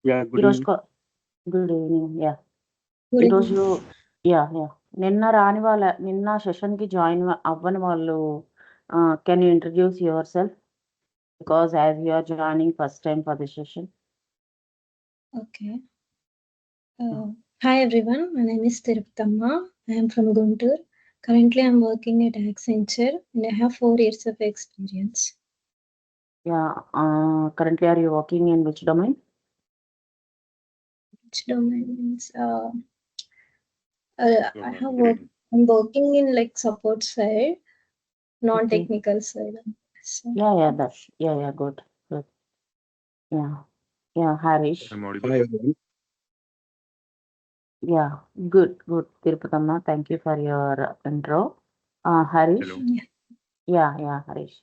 Yeah, good ఈరోజు evening. Good evening. Good ఈరోజు evening. నిన్న సెషన్కి జాయిన్ అవ్వని వాళ్ళు can you introduce yourself because as you are joining first time for the session. Okay. Hi everyone, my name is Tirupathamma. I am from Guntur. Currently, I am working at Accenture and I have 4 years of experience. Currently are you working in which domain? Which domain means I'm working in like support side, non-technical side. So, Good. Harish. I'm audible. Hi, everyone. Good. Tirupathamma, thank you for your intro. Harish. Hello. Harish.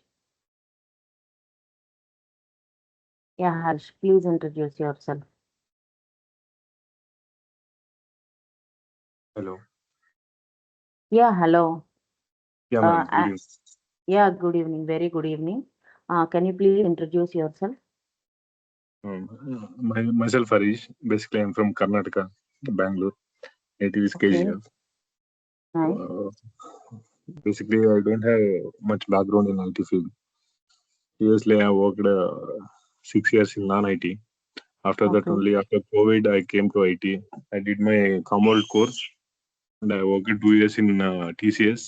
Harish, please introduce yourself. Hello. Hello. Yeah, ma'am. Good evening. Good evening. Very good evening. Can you please introduce yourself? Myself, Harish. Basically, I'm from Karnataka, Bangalore. Native is Okay. KGF. Nice. Basically, I don't have much background in IT field. Previously, I worked 6 years in non-IT. After that, Okay. only after COVID, I came to IT. I did my Comworld course, and I worked 2 years in TCS.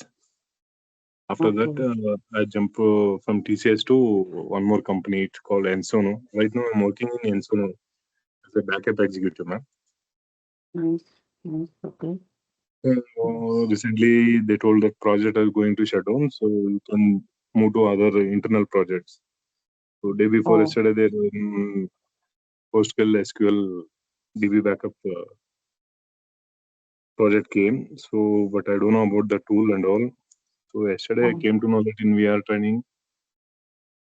After Okay. that, I jump from TCS to one more company. It's called Ensono. Right now, I'm working in Ensono as a backup executive, ma'am. Nice. Okay. Recently, they told that project is going to shut down, so you can move to other internal projects. So day before yesterday, they PostgreSQL DB backup project came. So, but I don't know about the tool and all. So yesterday, I came to know that in VR training,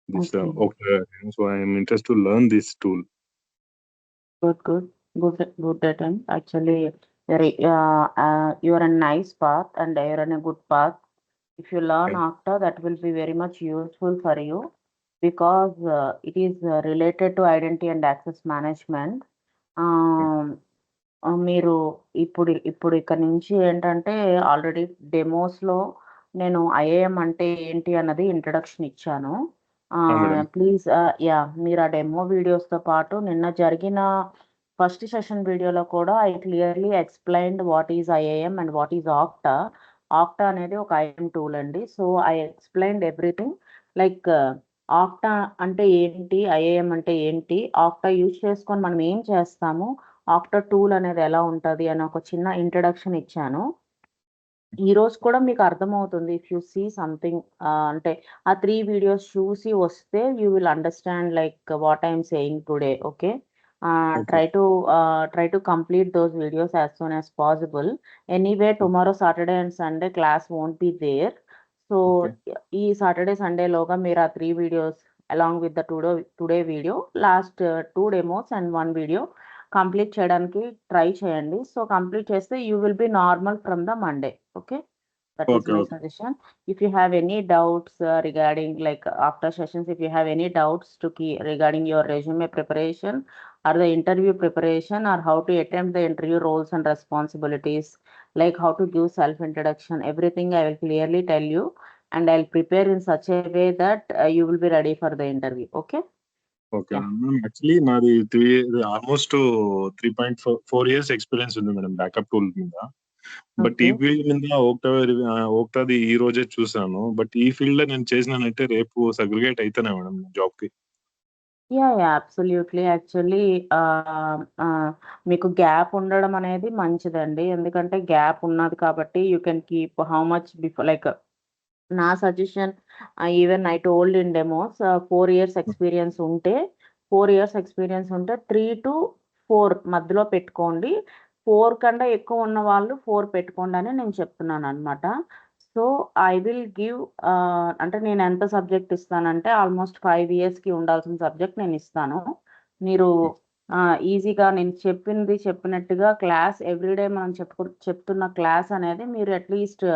this Okay. so I am interested to learn this tool. Good attempt. Actually, you're a nice path and you're on a good path. If you learn after, that will be very much useful for you because it is related to identity and access management. మీరు ఇప్పుడు ఇక్కడ నుంచి ఏంటంటే already డెమోస్లో నేను IIM అంటే ఏంటి అన్నది introduction ఇచ్చాను. ప్లీజ్ మీరు ఆ డెమో వీడియోస్తో పాటు నిన్న జరిగిన ఫస్ట్ సెషన్ వీడియోలో కూడా I clearly explained what is IAM and what is Okta. Okta అనేది ఒక ఐఎం టూల్ అండి. So I explained everything like Okta అంటే ఏంటి, ఐఏఎం అంటే ఏంటి, ఆక్టా యూజ్ చేసుకొని మనం ఏం చేస్తాము, ఆక్టా టూల్ అనేది ఎలా ఉంటుంది అని ఒక చిన్న ఇంట్రడక్షన్ ఇచ్చాను. ఈరోజు కూడా మీకు అర్థమవుతుంది. ఇఫ్ యూ సీ సంథింగ్ అంటే ఆ 3 వీడియోస్ చూసి వస్తే you will understand like what I'm saying today. Okay. Try to complete those videos as soon as possible. Anyway, tomorrow Saturday and Sunday class won't be there. So ఈ Saturday Sunday లోగా మీరు ఆ 3 videos along with the today video, last 2 demos and 1 video complete చేయడానికి try చేయండి. So complete చేస్తే you will be normal from the Monday. Okay, that is my suggestion. If you have any doubts regarding like after sessions, if you have any doubts regarding your resume preparation or the interview preparation or how to attempt the interview roles and responsibilities, like how to give self introduction, everything I will clearly tell you and I'll prepare in such a way that you will be ready for the interview. Okay. Actually, నాది almost 3.4 years experience ఉంది madam backup tool మీద. But ఈ field మీద ఓక్టాది ఈ రోజే చూసాను. But ఈ field లో నేను చేసినానంటే రేపు సగ్రిగేట్ అయితేనే మేడం జాబ్ కి. అబ్సల్యూట్లీ. యాక్చువల్లీ మీకు గ్యాప్ ఉండడం అనేది మంచిదండి. ఎందుకంటే గ్యాప్ ఉన్నది కాబట్టి you can keep how much before like నా suggestion even I told in demos 4 years experience ఉంటే 3 to 4 మధ్యలో పెట్టుకోండి. 4 కన్నా ఎక్కువ ఉన్న వాళ్ళు 4 పెట్టుకోండి అని నేను చెప్తున్నాను అనమాట. సో ఐ విల్ గివ్ అంటే నేను ఎంత సబ్జెక్ట్ ఇస్తానంటే ఆల్మోస్ట్ 5 yearsకి ఉండాల్సిన సబ్జెక్ట్ నేను ఇస్తాను. మీరు ఈజీగా నేను చెప్పినట్టుగా క్లాస్ ఎవ్రీడే మనం చెప్తున్న క్లాస్ అనేది మీరు అట్లీస్ట్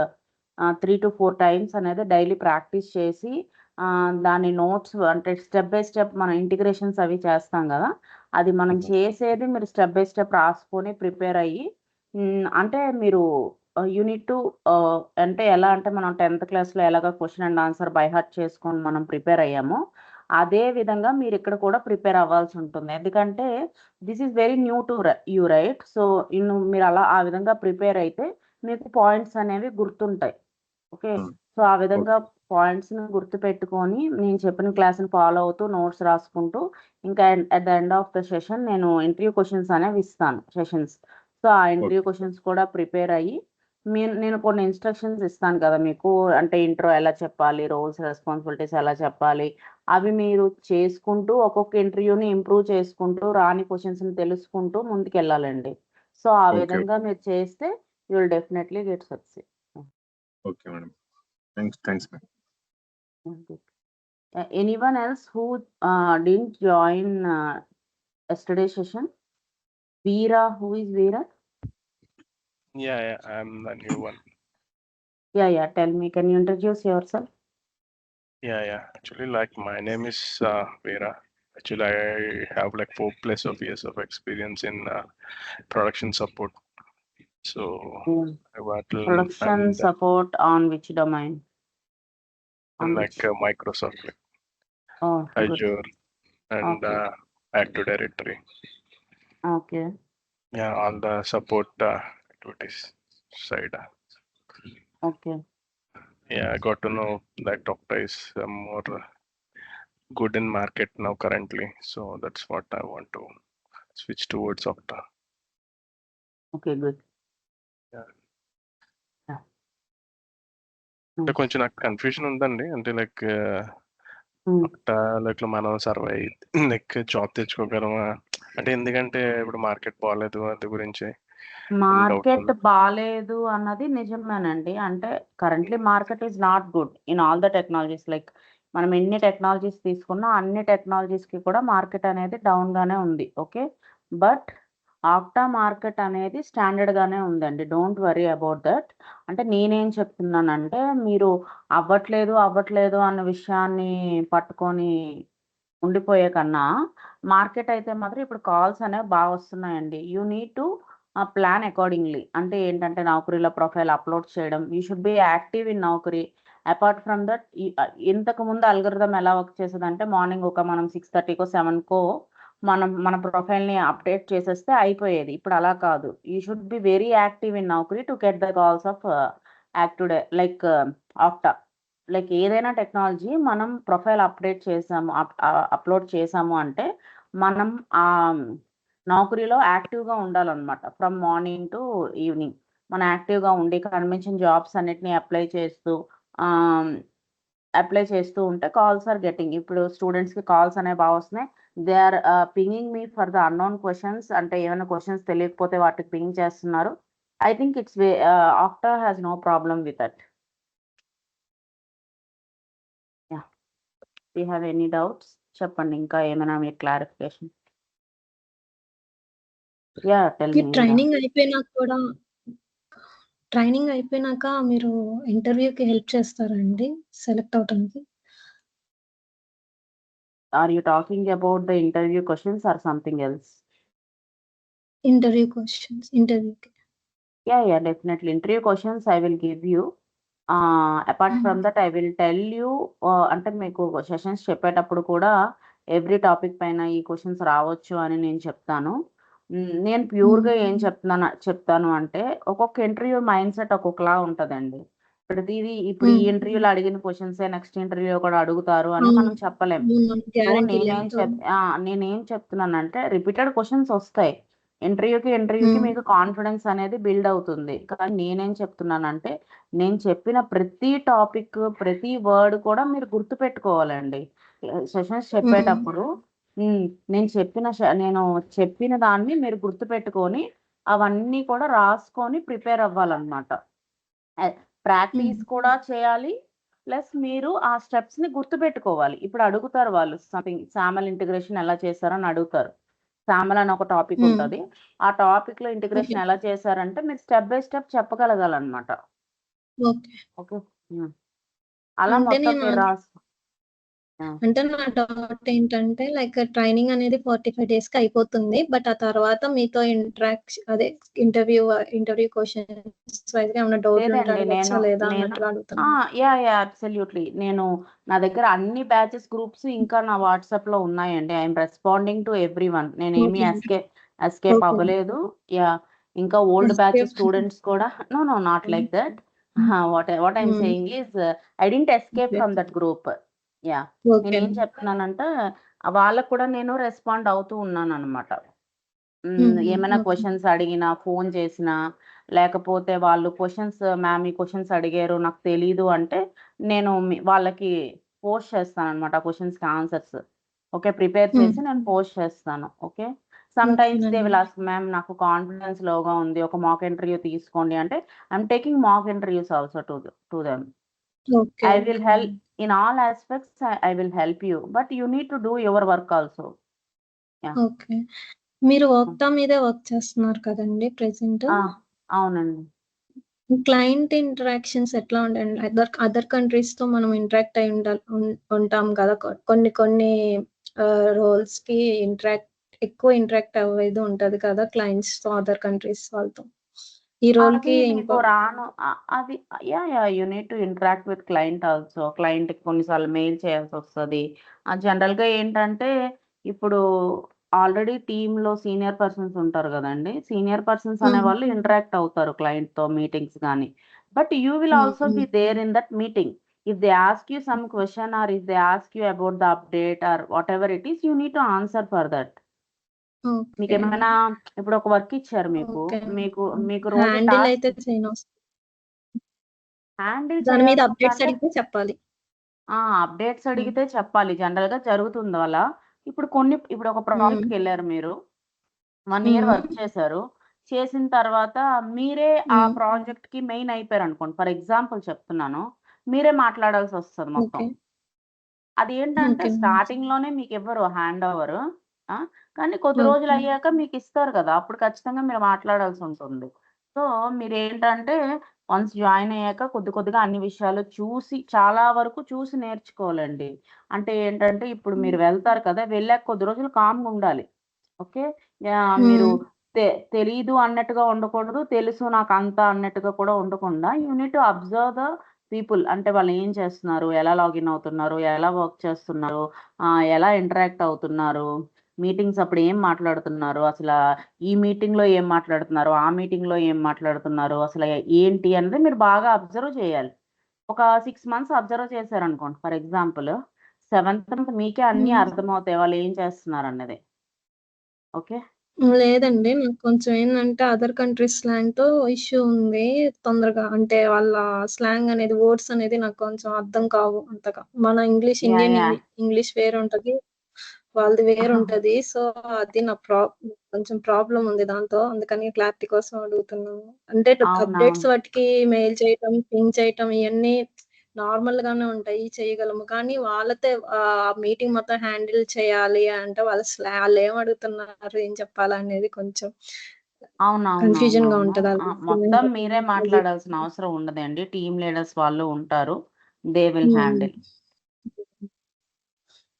3 to 4 times అనేది డైలీ ప్రాక్టీస్ చేసి దాని నోట్స్ అంటే స్టెప్ బై స్టెప్ మనం ఇంటిగ్రేషన్స్ అవి చేస్తాం కదా, అది మనం చేసేది మీరు స్టెప్ బై స్టెప్ రాసుకొని ప్రిపేర్ అయ్యి అంటే మీరు యూనిట్ టు అంటే ఎలా అంటే మనం 10th క్లాస్లో ఎలాగ question and answer by heart చేసుకొని మనం ప్రిపేర్ అయ్యామో అదే విధంగా మీరు ఇక్కడ కూడా ప్రిపేర్ అవ్వాల్సి ఉంటుంది. ఎందుకంటే this is very new to you right. So మీరు అలా ఆ విధంగా ప్రిపేర్ అయితే మీకు పాయింట్స్ అనేవి గుర్తుంటాయి. ఓకే, సో ఆ విధంగా పాయింట్స్ని గుర్తుపెట్టుకొని నేను చెప్పిన క్లాస్ని ఫాలో అవుతూ నోట్స్ రాసుకుంటూ ఇంకా at the end of the session నేను ఇంటర్వ్యూ క్వశ్చన్స్ అనేవి ఇస్తాను సెషన్స్. సో ఆ ఇంటర్వ్యూ క్వశ్చన్స్ కూడా ప్రిపేర్ అయ్యి నేను కొన్ని ఇన్స్ట్రక్షన్స్ ఇస్తాను కదా మీకు, అంటే ఇంట్రో ఎలా చెప్పాలి, రోల్స్ రెస్పాన్సిబిలిటీస్ ఎలా చెప్పాలి, అవి మీరు చేసుకుంటూ ఒక్కొక్క ఇంటర్వ్యూని ఇంప్రూవ్ చేసుకుంటూ రాని క్వశ్చన్స్ని తెలుసుకుంటూ ముందుకెళ్ళాలండి. సో ఆ విధంగా మీరు చేస్తే you will definitely get success. Okay madam, thanks madam. Anyone else who didn't join yesterday's session? Veera, who is Veera? Yeah, I'm the new one. Yeah, tell me, can you introduce yourself? Yeah. Actually, like my name is Veera. Actually, I have like 4+ of years of experience in production support. So I worked Production support on which domain? On like Microsoft, like Azure, and Active Directory. Okay. Yeah, all the support activities side. Okay. Yeah, I got to know that Okta is more good in market now currently. So that's what I want to switch towards Okta. Okay, good. Yeah. Yeah. అంటే కొంచెం నాకు confusion ఉందండి. అంటే like Okta like మనం Sarvai like job తెచ్చుకోగలమా అంటే, ఎందుకంటే ఇప్పుడు market బాగాలేదు అది గురించి. మార్కెట్ బాగాలేదు అన్నది నిజమేనండి. అంటే currently market is not good in all the technologies. Like మనం ఎన్ని టెక్నాలజీస్ తీసుకున్నా అన్ని టెక్నాలజీస్కి కూడా మార్కెట్ అనేది డౌన్గానే ఉంది. ఓకే, బట్ ఆక్టా మార్కెట్ అనేది స్టాండర్డ్గానే ఉందండి. Don't worry about that. అంటే నేనేం చెప్తున్నానంటే మీరు అవ్వట్లేదు అన్న విషయాన్ని పట్టుకొని ఉండిపోయే కన్నా మార్కెట్ అయితే మాత్రం ఇప్పుడు కాల్స్ అనేవి బాగా వస్తున్నాయండి. You need to plan accordingly. అంటే ఏంటంటే నౌకరీలో ప్రొఫైల్ అప్లోడ్ చేయడం, you should be active in Naukri. Apart from that ఇంతకు ముందు అల్గోరిథం ఎలా వర్క్ చేసేదంటే మార్నింగ్ ఒక మనం 6:30కో 7కో మన ప్రొఫైల్ని అప్డేట్ చేసేస్తే అయిపోయేది. ఇప్పుడు అలా కాదు. You should be very active in Naukri to get the calls of active like octa. Like ఏదైనా టెక్నాలజీ మనం ప్రొఫైల్ అప్లోడ్ చేసాము అంటే మనం నౌకరీలో యాక్టివ్గా ఉండాలన్నమాట. ఫ్రమ్ మార్నింగ్ టు ఈవినింగ్ మనం యాక్టివ్గా ఉండి కనిపించిన జాబ్స్ అన్నిటిని అప్లై చేస్తూ ఉంటే కాల్స్ ఆర్ గెటింగ్. ఇప్పుడు స్టూడెంట్స్కి కాల్స్ అనేవి బాగా వస్తున్నాయి. They are pinging me for the unknown questions. అంటే ఏమైనా క్వశ్చన్స్ తెలియకపోతే వాటికి పింగ్ చేస్తున్నారు. I think it's Okta has no problem with that. You have any doubts చెప్పండి, ఇంకా ఏమైనా మీరు clarification. Yeah tell me. Training అయిపోయినాక మీరు ఇంటర్వ్యూకి హెల్ప్ చేస్తారండి సెలెక్ట్ అవడానికి? Are you talking about the interview questions or something else? Interview questions. Yeah, definitely. Interview questions I will give you. Apart from that, I will tell you. అంటే మీకు sessions చెప్పేటప్పుడు కూడా every topic పైన ఈ questions రావచ్చు అని నేను చెప్తాను. నేను ప్యూర్గా ఏం చెప్తాను అంటే ఒక్కొక్క ఇంటర్వ్యూ మైండ్ సెట్ ఒక్కొక్కలా ఉంటుందండి. ప్రతిదీ ఇప్పుడు ఈ ఇంటర్వ్యూలో అడిగిన క్వశ్చన్స్ నెక్స్ట్ ఇంటర్వ్యూ కూడా అడుగుతారు అని మనం చెప్పలేం. సో నేనేం చెప్తున్నానంటే రిపీటెడ్ క్వశ్చన్స్ వస్తాయి. ఇంటర్వ్యూకి మీకు కాన్ఫిడెన్స్ అనేది బిల్డ్ అవుతుంది. కానీ నేనేం చెప్తున్నానంటే నేను చెప్పిన ప్రతి టాపిక్ ప్రతి వర్డ్ కూడా మీరు గుర్తుపెట్టుకోవాలండి. సెషన్స్ చెప్పేటప్పుడు నేను చెప్పిన దాన్ని మీరు గుర్తుపెట్టుకొని అవన్నీ కూడా రాసుకొని ప్రిపేర్ అవ్వాలన్నమాట. ప్రాక్టీస్ కూడా చేయాలి, ప్లస్ మీరు ఆ స్టెప్స్ని గుర్తుపెట్టుకోవాలి. ఇప్పుడు అడుగుతారు వాళ్ళు సంథింగ్ సామల్ ఇంటిగ్రేషన్ ఎలా చేస్తారని అడుగుతారు. సామల్ అని ఒక టాపిక్ ఉంటుంది. ఆ టాపిక్ లో ఇంటిగ్రేషన్ ఎలా చేశారంటే మీరు స్టెప్ బై స్టెప్ చెప్పగలగాలన్నమాట. ఓకే, అలా మొత్తం మీరు అంటే నా డౌట్ ఏంటంటే లైక్ ట్రైనింగ్ అనేది 45 days కి అయిపోతుంది. బట్ ఆ తర్వాత మీతో అదే ఇంటర్వ్యూ క్వెషన్స్ వైస్ గా ఏమైనా డౌట్లు ఉంటే లేదండి అడగచ్చా లేదా నేను అన్నట్టుగా అడుగుతున్నాను. యా అబ్సల్యూట్లీ నేను నా దగ్గర అన్ని బ్యాచెస్ గ్రూప్స్ ఇంకా నా వాట్సాప్ లో ఉన్నాయండి. I'm responding to everyone. నేనేమి ఓకే ఎస్కేప్ ఓకే అవ్వలేదు. యా ఇంకా ఓల్డ్ బ్యాచ్ ఎస్కేప్ స్టూడెంట్స్ కూడా no not like that. What I'm saying is I didn't escape from that group. Yeah okay నేనేం చెప్తున్నానంటే వాళ్ళకు కూడా నేను రెస్పాండ్ అవుతూ ఉన్నాను అనమాట. ఏమైనా ఓకే క్వశ్చన్స్ అడిగినా, ఫోన్ చేసినా, లేకపోతే వాళ్ళు మ్యామ్ ఈ క్వశ్చన్స్ అడిగారు నాకు తెలీదు అంటే, నేను వాళ్ళకి పోస్ట్ చేస్తాననమాట ఆ క్వశ్చన్స్‌కి ఆన్సర్స్. ఓకే. ప్రిపేర్ చేసి నేను పోస్ట్ చేస్తాను. ఓకే. సమ్ టైమ్స్ దే ఓకేనండి. విల్ ఆస్క్ మ్యామ్ నాకు కాన్ఫిడెన్స్ లోగా ఉంది. ఒక మాక్ ఇంటర్వ్యూ తీసుకోండి అంటే, I'm taking mock interviews also to them. Okay I will help in all aspects. I will help you. But you need to do your work also. Yeah! Okay. మీరు ఓక్టా మీదే work చేస్తున్నారు కదండీ present. అవునండి. Client interactions ఎట్లా ఉంటాయండి? Other కంట్రీస్‌తో మనం interact అయి ఉంటాం కదా! కొన్ని రోల్స్‌కి ఎక్కువ ఇంటరాక్ట్ అవ్వేది ఉంటది కదా! క్లయింట్స్‌తో అదర్ కంట్రీస్ వాళ్ళతో. ఈ అది రోల్‌కి మీకు రాను అది you need to interact with client also. క్లయింట్‌కి కొన్నిసార్లు మెయిల్ చేయాల్సొస్తది. జనరల్‌గా ఏంటంటే, ఇప్పుడు ఆల్రెడీ టీమ్‌లో సీనియర్ పర్సన్స్ ఉంటారు గదండీ! సీనియర్ పర్సన్స్ అనేవాళ్ళు ఇంటరాక్ట్ అవుతారు క్లయింట్‌తో మీటింగ్స్ గాని. But you will also be there in that meeting. If they ask you some question or if they ask you about the update or whatever it is you need to answer for that. Okay. మీకేమైనా ఇప్పుడు ఒక work ఇచ్చారు మీకు. Okay. మీకు రోజు handle task అయితే చేయనవసరం. Handle దాని మీద చేయాల్సొస్తా అప్డేట్స్ అంటే అడిగితే చెప్పాలి. అప్డేట్స్ అడిగితే చెప్పాలి. జనరల్‌గా జరుగుతుంది అలా. ఇప్పుడు ఒక ప్రాజెక్ట్‌కెళ్లారు మీరు. 1 ఇయర్ వర్క్ చేశారు. చేసిన తర్వాత మీరే ఆ ప్రాజెక్ట్‌కి మెయిన్ అయిపోయారనుకోండి. ఫర్ ఎగ్జాంపుల్ చెప్తున్నాను. మీరే మాట్లాడాల్సొస్తది మొత్తం. ఓకే. అదేంటంటే ఓకే. స్టార్టింగ్‌లోనే మీకివ్వరు హ్యాండ్ ఓవరు. ఆ! కానీ కొద్ది ఓకే. రోజులయ్యాక మీకిస్తారు కదా! అప్పుడు ఖచ్చితంగా మీరు మాట్లాడాల్సుంటుంది. సో, మీరేంటంటే వన్స్ జాయిన్ అయ్యాక కొద్దిగా అన్ని విషయాలు చాలా వరకు చూసి నేర్చుకోవాలండి. అంటే ఏంటంటే ఇప్పుడు మీరు వెళ్తారు కదా! వెళ్ళాక కొద్ది రోజులు కామ్‌గా ఉండాలి. ఓకే. మీరు హ్మ్. తె తెలీదు అన్నట్టుగా ఉండకూడదు. తెలుసు నాకంతా అన్నట్టుగా కూడా ఉండకుండా you need to observe the people. అంటే వాళ్ళేం చేస్తున్నారు? ఎలా లాగిన్ అవుతున్నారు? ఎలా వర్క్ చేస్తున్నారు? ఎలా ఇంటరాక్ట్ అవుతున్నారు? మీటింగ్స్ అప్పుడు ఏం మాట్లాడుతున్నారు? ఈ మీటింగ్‌లో ఏం మాట్లాడుతున్నారు? ఆ మీటింగ్‌లో ఏం మాట్లాడుతున్నారు? ఏంటి అనేది మీరు బాగా అబ్జర్వ్ చేయాలి. ఒక 6 మంత్స్ అబ్జర్వ్ చేశారనుకోండి ఫర్ ఎగ్జాంపుల్. సెవెంత్ మంత్ మీకే అన్నీ అర్థమవుతాయి. వాళ్ళేం చేస్తున్నారన్నది. ఓకే. లేదండి. నాకు కొంచెం ఏందంటే అదర్ కంట్రీస్ స్లాంగ్‌తో ఇష్యూ ఉంది. తొందరగా అంటే వాళ్ళ స్లాంగ్ అనేది వర్డ్స్ అనేది నాకు కొంచెం అర్థం కావు అంతగా. మన యాహ్! Indian yeah! ఇంగ్లీష్ వేరుంటది. వాళ్ళది వేరుంటది. సో, అది నా కొంచెం ప్రాబ్లమ్ ఉంది దాంతో. అందుకని క్లారిటీ కోసం అడుగుతున్నాను. అంటే అవునవును. అప్‌డేట్స్ వాటికి మెయిల్ చేయటం, పింగ్ చేయటం ఇయన్నీ నార్మల్‌గానే ఉంటాయి. చేయగలము. కానీ వాళ్ళతో మీటింగ్ మొత్తం హ్యాండిల్ చేయాలి అంటే ఆళ్ళేం అడుగుతున్నారు? ఏం చెప్పాలా? అనేది కొంచెం కన్‌ఫ్యూజన్‌గా అవునవునవునవును. ఉంటది. మొత్తం మీరే మాట్లాడాల్సిన అవసరం ఉండదండి. టీమ్ లీడర్స్ వాళ్ళు ఉంటారు. They will handle.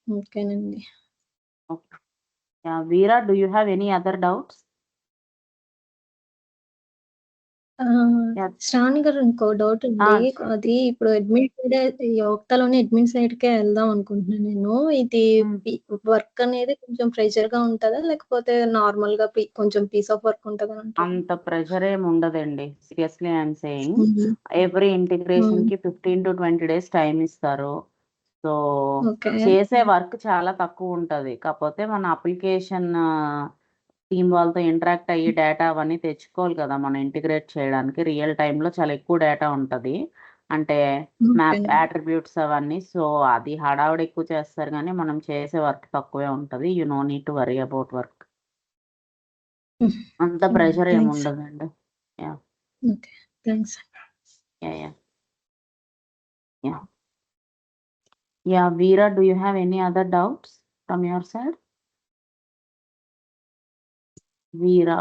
ఓకేనండి. Okay. Veera do you have any other doubts? Yeah! Sravani గారు ఇంకో డౌట్ ఆ! ఉంది. అది ఇప్పుడు అడ్మిన్ సైడే ఈ యోక్తాలోనే అడ్మిన్ సైడ్‌కే వెళ్దాం అనుకుంటున్నాను నేను. ఇది హ్మ్. వర్క్ అనేది కొంచెం ప్రెషర్‌గా ఉంటదా? లేకపోతే నార్మల్‌గా కొంచెం పీస్ ఆఫ్ వర్క్ ఉంటదని అంటారా? అంత ప్రెషర్ ఏమి ఉండదండి. Seriously I am saying. హ్మ్. ఎవ్రీ హ్మ్. ఇంటిగ్రేషన్‌కి 15-20 డేస్ టైమ్ ఇస్తారు. So, okay. చేసే వర్క్ చాలా తక్కువుంటది. కాపోతే మన అప్లికేషన్ టీమ్ వాళ్ళతో ఇంటరాక్ట్ అయ్యి డేటా అవన్నీ తెచ్చుకోవాలి కదా! మనం ఇంటిగ్రేట్ చేయడానికి. రియల్ టైమ్‌లో చాలా ఎక్కువ డేటా ఉంటది. అంటే ఓకే. మ్యాప్ యాట్రిబ్యూట్స్ అవన్నీ. సో, అది హడావిడి ఎక్కువ చేస్తారు గానీ, మనం చేసే వర్క్ తక్కువే ఉంటది. You no need to worry about work. అంత ప్రెషర్ ఏమి థాంక్స్. ఉండదండి. Yeah! Okay. Thanks. Yeah! Yeah! Yeah! Yeah! Veera do you have any other doubts from your side? Veera.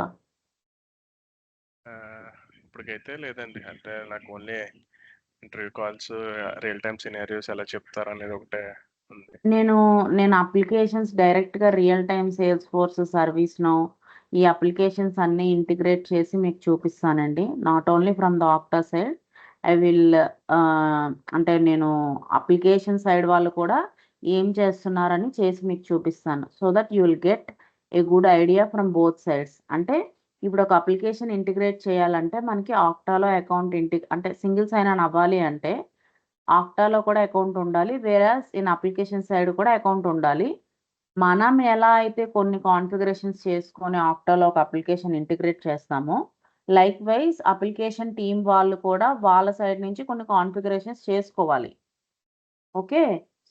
ఇప్పటికైతే లేదండి. అంటే నాకు only interview calls, real time scenarios ఎలా చెప్తారనేది ఒకటే ఉంది? నేను అప్లికేషన్స్ డైరెక్ట్‌గా real time Salesforce, ServiceNow ఈ అప్లికేషన్స్ అన్నీ ఇంటిగ్రేట్ చేసి మీకు చూపిస్తానండి. Not only from the Okta side. I will అంటే నేను అప్లికేషన్ సైడ్ వాళ్ళు కూడా ఏం చేస్తున్నారని చేసి మీకు చూపిస్తాను. So that you will get a good idea from both sides. అంటే ఇప్పుడు ఒక అప్లికేషన్ ఇంటిగ్రేట్ చేయాలంటే మనకి ఆక్టాలో అకౌంట్ అంటే సింగిల్ సైన్ ఆన్ అవ్వాలి అంటే ఆక్టాలో కూడా అకౌంట్ ఉండాలి. వేరాస్ ఇన్ అప్లికేషన్ సైడ్ కూడా అకౌంట్ ఉండాలి. మనం ఎలా అయితే కొన్ని కాన్ఫిగరేషన్స్ చేసుకొని ఆక్టాలో ఒక అప్లికేషన్ ఇంటిగ్రేట్ చేస్తామో, లైక్‌వైస్ అప్లికేషన్ టీమ్ వాళ్ళు కూడా వాళ్ళ సైడ్ నుంచి కొన్ని కాన్ఫిగరేషన్స్ చేసుకోవాలి. ఓకే.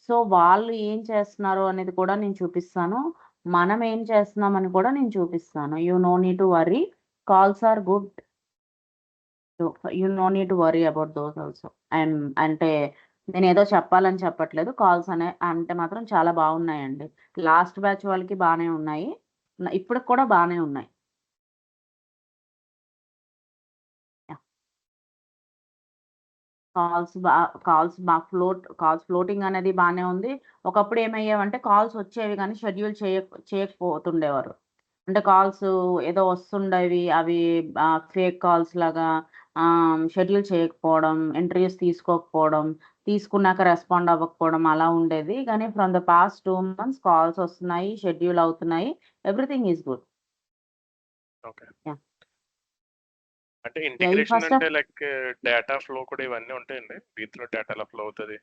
సో, వాళ్ళు ఏం చేస్తున్నారు అనేది కూడా నేను చూపిస్తాను. మనం ఏం చేస్తున్నామని కూడా నేను చూపిస్తాను. You no need to worry. Calls are good. You no need to worry about those also. అంటే నేనేదో చెప్పాలని చెప్పట్లేదు. కాల్స్ అంటే మాత్రం చాలా బాగున్నాయండి. లాస్ట్ బ్యాచ్ వాళ్ళకి బానే ఉన్నాయి. ఇప్పటికి కూడా బానే ఉన్నాయి. యాహ్! కాల్స్ ఫ్లోటింగ్ అనేది బానే ఉంది. ఒకప్పుడు ఏమయ్యేవంటే కాల్స్ వచ్చేవి గానీ షెడ్యూల్ చేయకపోతుండేవారు. అంటే కాల్స్ ఏదో వస్తుండేవి. అవి ఫేక్ కాల్స్ లాగా షెడ్యూల్ చేయకపోవడం, ఇంటర్వ్యూస్ తీసుకోకపోవడం, తీసుకున్నాక రెస్పాండ్ అవ్వకపోవడం అలా ఉండేది. కానీ from the past 2 months calls వస్తున్నాయి, షెడ్యూల్ అవుతున్నాయి. Everything is good. Okay. Yeah! అంటే యాహ్! ఈ ఇంటిగ్రేషన్ ఫస్ట్ అంటే లైక్ డేటా ఫ్లో కూడా ఇవన్నీ ఉంటాయండి? దీంట్లో డేటా ఎలా ఫ్లో అవుతది?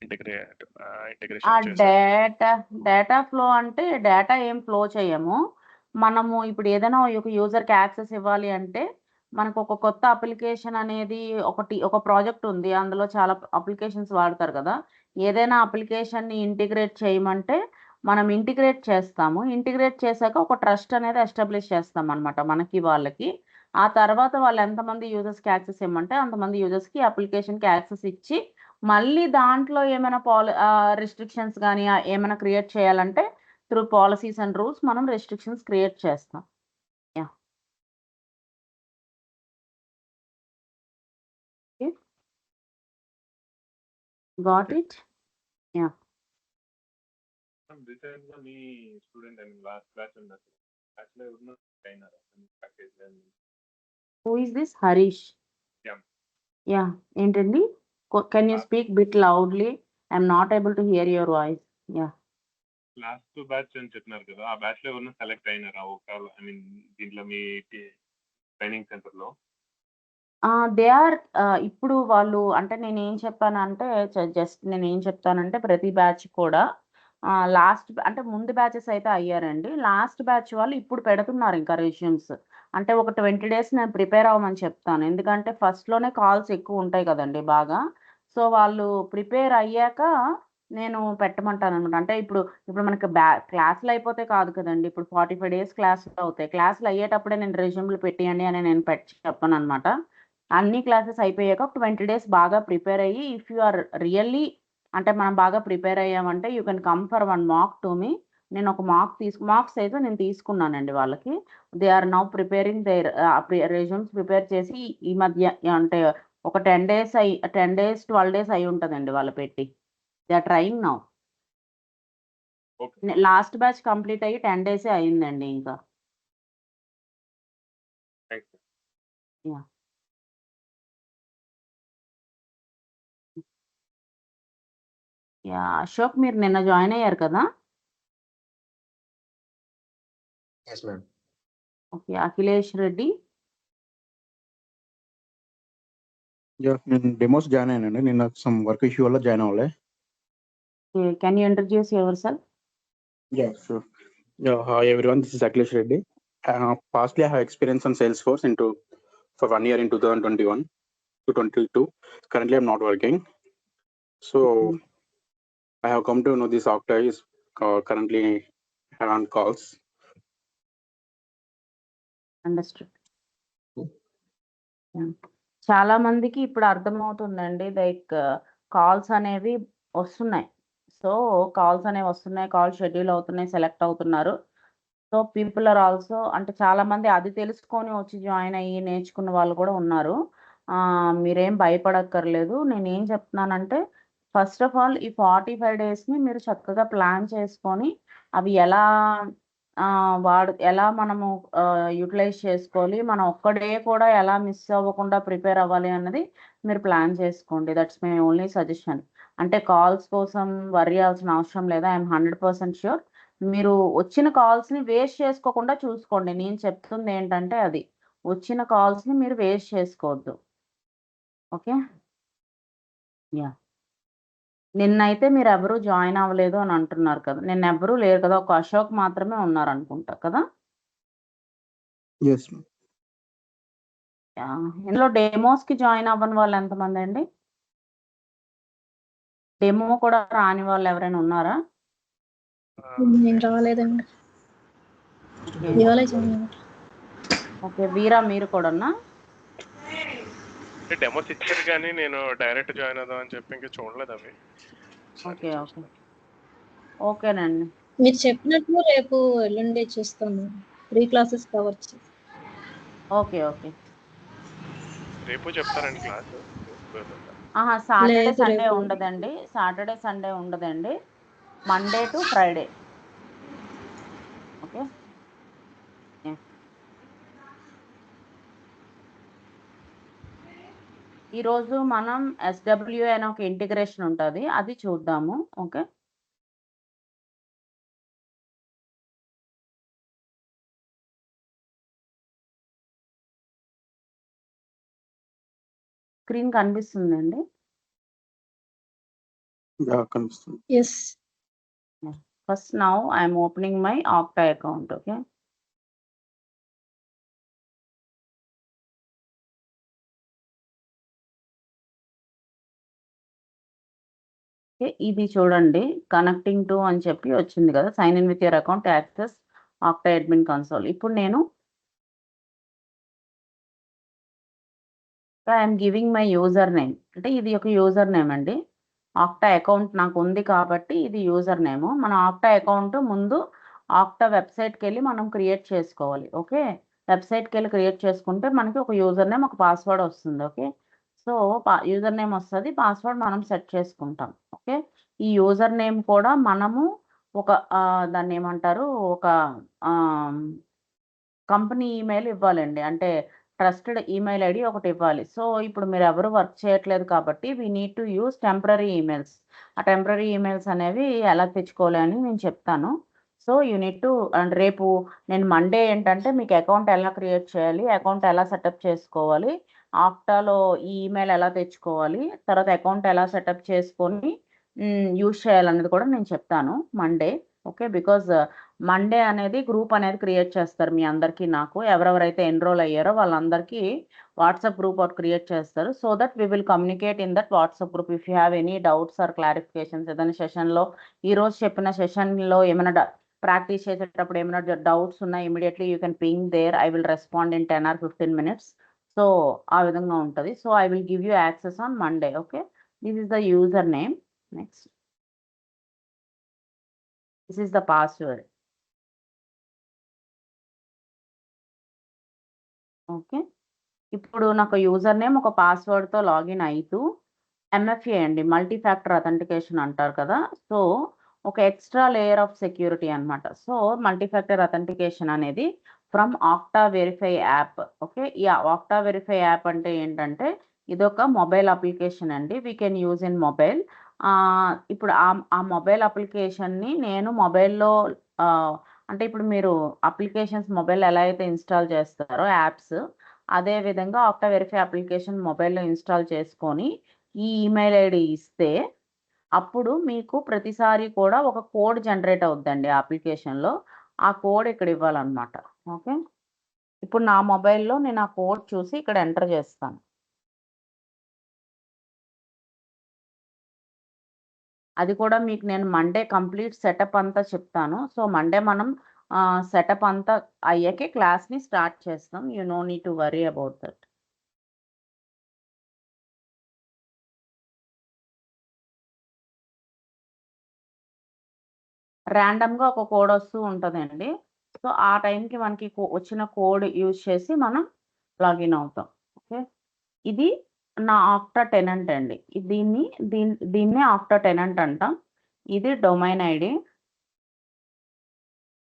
ఆ ఇంటిగ్రేషన్ చేసాక? డేటా ఫ్లో అంటే డేటా ఏం ఫ్లో చేయము. మనము ఇప్పుడు ఏదైనా ఒక యూజర్‌కి యాక్సెస్ ఇవ్వాలి అంటే, మనకు ఒక కొత్త అప్లికేషన్ అనేది ఒక ప్రాజెక్ట్ ఉంది. అందులో చాలా అప్లికేషన్స్ వాడతారు కదా! ఏదైనా అప్లికేషన్‌ని ఇంటిగ్రేట్ చేయమంటే, మనం ఇంటిగ్రేట్ చేస్తాము. ఇంటిగ్రేట్ చేశాక ఒక ట్రస్ట్ అనేది ఎస్టాబ్లిష్ చేస్తామనమాట మనకి, వాళ్ళకి. ఆ తర్వాత వాళ్ళు ఎంతమంది యూజర్స్‌కి యాక్సెస్ ఇమ్మంటే అంతమంది యూజర్స్‌కి అప్లికేషన్‌కి యాక్సెస్ ఇచ్చి, మళ్ళీ దాంట్లో ఏమైనా రిస్ట్రిక్షన్స్ గాని ఏమైనా క్రియేట్ చేయాలంటే త్రూ పాలిసీస్ అండ్ రూల్స్ మనం రిస్ట్రిక్షన్స్ క్రియేట్ చేస్తాం. Yeah! Okay. Got okay. It? Yeah! రీసెంట్‌గా మీ స్టూడెంట్ లాస్ట్ బ్యాచ్ ఉన్నారు. బ్యాచ్‌లో ఎవరన్నా అయినారా? ప్యాకేజ్‌లో who is this? Harish. Yeah! Yeah! ఏంటండి? Can you last speak bit loudly? I am not able to hear your voice. Yeah! Last batch అని చెప్పినారు కదా! ఆ బ్యాచ్‌లో ఎవరన్నా సెలెక్ట్ అయినారా? దీంట్లో మీ ట్రైనింగ్ సెంటర్‌లో? దే ఆర్ ఇప్పుడు వాళ్ళు అంటే నేనేం చెప్పానంటే జస్ట్ నేనేం చెప్తానంటే ప్రతి బ్యాచ్ కూడా అంటే ముందు బ్యాచెస్ అయితే అయ్యారండి. లాస్ట్ బ్యాచ్ వాళ్ళు ఇప్పుడు పెడుతున్నారు ఇంకా రెజ్యూమ్స్. అంటే ఒక 20 డేస్ నేను ప్రిపేర్ అవ్వమని చెప్తాను. ఎందుకంటే ఫస్ట్‌లోనే కాల్స్ ఎక్కువుంటాయి కదండీ బాగా. సో, వాళ్ళు ప్రిపేర్ అయ్యాక నేను పెట్టమంటాననమాట. అంటే ఇప్పుడు మనకి క్లాసులు అయిపోతే కాదు కదండీ! ఇప్పుడు 45 డేస్ క్లాసులు అవుతాయి. క్లాసులు అయ్యేటప్పుడే నేను రెజ్యూమ్‌లు పెట్టియండి అని నేను చెప్పననమాట. అన్ని క్లాసెస్ అయిపోయాక ఒక 20 డేస్ బాగా ప్రిపేర్ అయ్యి ఇఫ్ యూ ఆర్ రియల్లీ అంటే మనం బాగా ప్రిపేర్ అయ్యామంటే you can come for one mock to me. నేను ఒక మార్క్స్ అయితే నేను తీసుకున్నానండి వాళ్ళకి. They are now preparing their resumes prepare చేసి ఈ మధ్య అంటే ఒక 10 డేస్ 12 డేస్ అయ్యుంటదండి వాళ్ళు పెట్టి. They are trying now. Okay. Last batch complete అయ్యి 10 డేసే అయిందండి ఇంకా. థాంక్స్. యాహ్! యాహ్! అశోక్ మీరు నిన్న జాయిన్ అయ్యారు కదా! Yes ma'am. Okay. Akhilesh Reddy. Yeah! నేను డెమోస్ జాయిన్ అయ్యానండి. నిన్న సమ్ వర్క్ ఇష్యూ వల్ల జాయిన్ అవ్వలే. Can you introduce yourself? Yeah, sure. Yeah, hi everyone. This is Akhilesh Reddy. Pastly, I have experience on Salesforce for 1 year in 2021 to 22. Currently, I'm not working. So, I have come to know this Okta is currently on calls. Understood. హ్మ్. చాలా మందికి ఇప్పుడు అర్థమవుతుందండి. Like calls అనేవి వస్తున్నాయి. So, calls అనేవి వస్తున్నాయి. Calls schedule అవుతున్నాయి. సెలెక్ట్ అవుతున్నారు. సో, పీపుల్ ఆర్ ఆల్సో అంటే చాలామంది అది తెలుసుకొని వచ్చి జాయిన్ అయ్యి నేర్చుకున్న వాళ్ళు కూడా ఉన్నారు. మీరేం భయపడక్కర్లేదు. నేనేం చెప్తున్నానంటే ఫస్ట్ ఆఫ్ ఆల్ ఈ 45 డేస్‌ని మీరు చక్కగా ప్లాన్ చేసుకొని అవి ఎలా ఎలా మనము యుటిలైజ్ చేసుకోవాలి, మనం ఒక్క డే కూడా ఎలా మిస్ అవ్వకుండా ప్రిపేర్ అవ్వాలి అన్నది మీరు ప్లాన్ చేసుకోండి. That's my only suggestion. అంటే కాల్స్ కోసం వర్రీ అవ్వాల్సిన అవసరం లేదు. I'm 100% sure. మీరు వచ్చిన కాల్స్‌ని వేస్ట్ చేసుకోకుండా చూసుకోండి. నేను చెప్తుంది ఏంటంటే అది. వచ్చిన కాల్స్‌ని మీరు వేస్ట్ చేసుకోవద్దు. ఓకే. యాహ్! నిన్నైతే మీరెవరు జాయిన్ అవ్వలేదు అని అంటున్నారు కదా! నిన్నెవ్వరూ లేరు కదా! ఒక అశోక్ మాత్రమే ఉన్నారనుకుంటా కదా! Yes. యాహ్! ఇందులో డెమోస్‌కి జాయిన్ అవ్వని వాళ్ళు ఎంతమందండి? డెమో కూడా రాని వాళ్ళు ఎవరైనా ఉన్నారా? నేను రాలేదండి. ఓకే. ఇవాళే జాయిన్ అయ్యాను. ఓకే. వీరా మీరు కూడానా? అంటే డెమోస్ ఇచ్చారు కానీ నేను డైరెక్ట్ జాయిన్ అవుదాం అని చెప్పి ఇంకా చూడలేదు అవి. ఓకే. ఓకే. ఓకేనండి. మీరు చెప్పినట్టు రేపు ఎల్లుండి చూస్తాను. 3 క్లాసెస్ కవర్ చేసి. ఓకే. ఓకే. రేపు చెప్తారండి క్లాస్? ఆహా! సాటర్డే, లేదు సండే రేపు. ఉండదండి. సాటర్డే, సండే ఉండదండి. Monday to Friday. Okay. Yeah! ఈరోజు మనం ఎస్‌డబ్ల్యూఏ అనే ఒక ఇంటిగ్రేషన్ ఉంటది. అది చూద్దాము. ఓకే. స్క్రీన్ కనిపిస్తుందండి? Yeah, కనిపిస్తుంది. Yes. First now I am opening my Okta account. Okay. Okay. ఇది చూడండి కనెక్టింగ్ టు అని చెప్పి వచ్చింది కదా! Sign in with your account to access Okta admin console. ఇప్పుడు నేను I'm giving my user name. అంటే ఇది ఒక యూజర్ నేమ్ అండి. ఆక్టా అకౌంట్ నాకు ఉంది కాబట్టి ఇది యూజర్ నేమ్. మన ఆక్టా అకౌంట్ ముందు ఆక్టా వెబ్‌సైట్‌కెళ్ళి మనం క్రియేట్ చేసుకోవాలి. ఓకే. వెబ్‌సైట్‌కెళ్ళి క్రియేట్ చేసుకుంటే మనకి ఒక యూజర్ నేమ్, ఒక పాస్వర్డ్ వస్తుంది. ఓకే. సో, యూజర్ నేమ్ వస్తది. పాస్వర్డ్ మనం సెట్ చేసుకుంటాం. ఓకే. ఈ యూజర్ నేమ్ కూడా మనము ఒక దాన్నేమంటారు ఒక ఆహ్, కంపెనీ ఈమెయిల్ ఇవ్వాలండి. అంటే ట్రస్టెడ్ ఈమెయిల్ ఐడీ ఒకటి ఇవ్వాలి. సో, ఇప్పుడు మీరెవరు వర్క్ చేయట్లేదు కాబట్టి we need to use temporary emails. ఆ టెంపరరీ ఈమెయిల్స్ అనేవి ఎలా తెచ్చుకోవాలి అని నేను చెప్తాను. So, you need to and రేపు నేను మండే ఏంటంటే మీకు అకౌంట్ ఎలా క్రియేట్ చేయాలి, అకౌంట్ ఎలా సెటప్ చేసుకోవాలి, ఆక్టాలో ఈ ఈమెయిల్ ఎలా తెచ్చుకోవాలి, తర్వాత అకౌంట్ ఎలా సెటప్ చేసుకొని యూజ్ చేయాలనేది కూడా నేను చెప్తాను మండే. ఓకే. బికాజ్ మండే అనేది గ్రూప్ అనేది క్రియేట్ చేస్తారు మీ అందరికీ నాకు. ఎవరెవరైతే ఎన్రోల్ అయ్యారో వాళ్ళందరికీ వాట్సాప్ గ్రూప్ ఒకటి క్రియేట్ చేస్తారు. So that we will communicate in that WhatsApp group. If you have any doubts or clarifications ఏదైనా సెషన్‌లో ఈరోజు చెప్పిన సెషన్‌లో ఏమైనా ప్రాక్టీస్ చేసేటప్పుడు ఏమైనా డౌట్స్ ఉన్నా immediately you can ping there. I will respond in 10 or 15 minutes. So, ఆ విధంగా ఉంటది. So, I will give you access on Monday. Okay. This is the user name. Next. This is the password. Okay. ఇప్పుడు నాకు user name ఒక పాస్వర్డ్‌తో login అయితూ MFA అండి. Multi factor authentication అంటారు కదా! సో, ఒక ఎక్స్‌ట్రా లేయర్ ఆఫ్ సెక్యూరిటీ అన్నమాట. సో, మల్టీ ఫ్యాక్టర్ అథెంటికేషన్ అనేది from octa verify app. Okay. ఈ ఆక్టా వెరిఫై యాప్ అంటే ఏంటంటే ఇదొక మొబైల్ అప్లికేషన్ అండి. We can use in mobile. ఇప్పుడు ఆ మొబైల్ అప్లికేషన్‌ని నేను మొబైల్‌లో అంటే ఇప్పుడు మీరు అప్లికేషన్స్ మొబైల్‌లో ఎలా అయితే ఇన్‌స్టాల్ చేస్తారో యాప్స్, అదే విధంగా ఆక్టా వెరిఫై అప్లికేషన్ మొబైల్‌లో ఇన్‌స్టాల్ చేసుకొని ఈ ఈమెయిల్ ఐడీ ఇస్తే, అప్పుడు మీకు ప్రతిసారి కూడా ఒక కోడ్ జనరేట్ అవుద్దండి ఆ అప్లికేషన్‌లో. ఆ కోడ్ ఇక్కడ ఇవ్వాలన్నమాట. ఓకే. ఇప్పుడు నా మొబైల్‌లో నేను ఆ కోడ్ చూసి ఇక్కడ ఎంటర్ చేస్తాను. అది కూడా మీకు నేను మండే కంప్లీట్ సెటప్ అంతా చెప్తాను. సో, మండే మనం సెటప్ అంతా అయ్యాకే క్లాస్‌ని స్టార్ట్ చేస్తాం. You no need to worry about that. ర్యాండమ్‌గా ఒక కోడ్ వస్తూ ఉంటదండి. సో, ఆ టైంకి మనకి వచ్చిన కోడ్ యూజ్ చేసి మనం లాగిన్ అవుతాం. ఓకే. ఇది నా ఆక్టా టెనెంట్ అండి. దీన్ని ఆక్టా టెనెంట్ అంటాం. ఇది డొమైన్ ఐడి.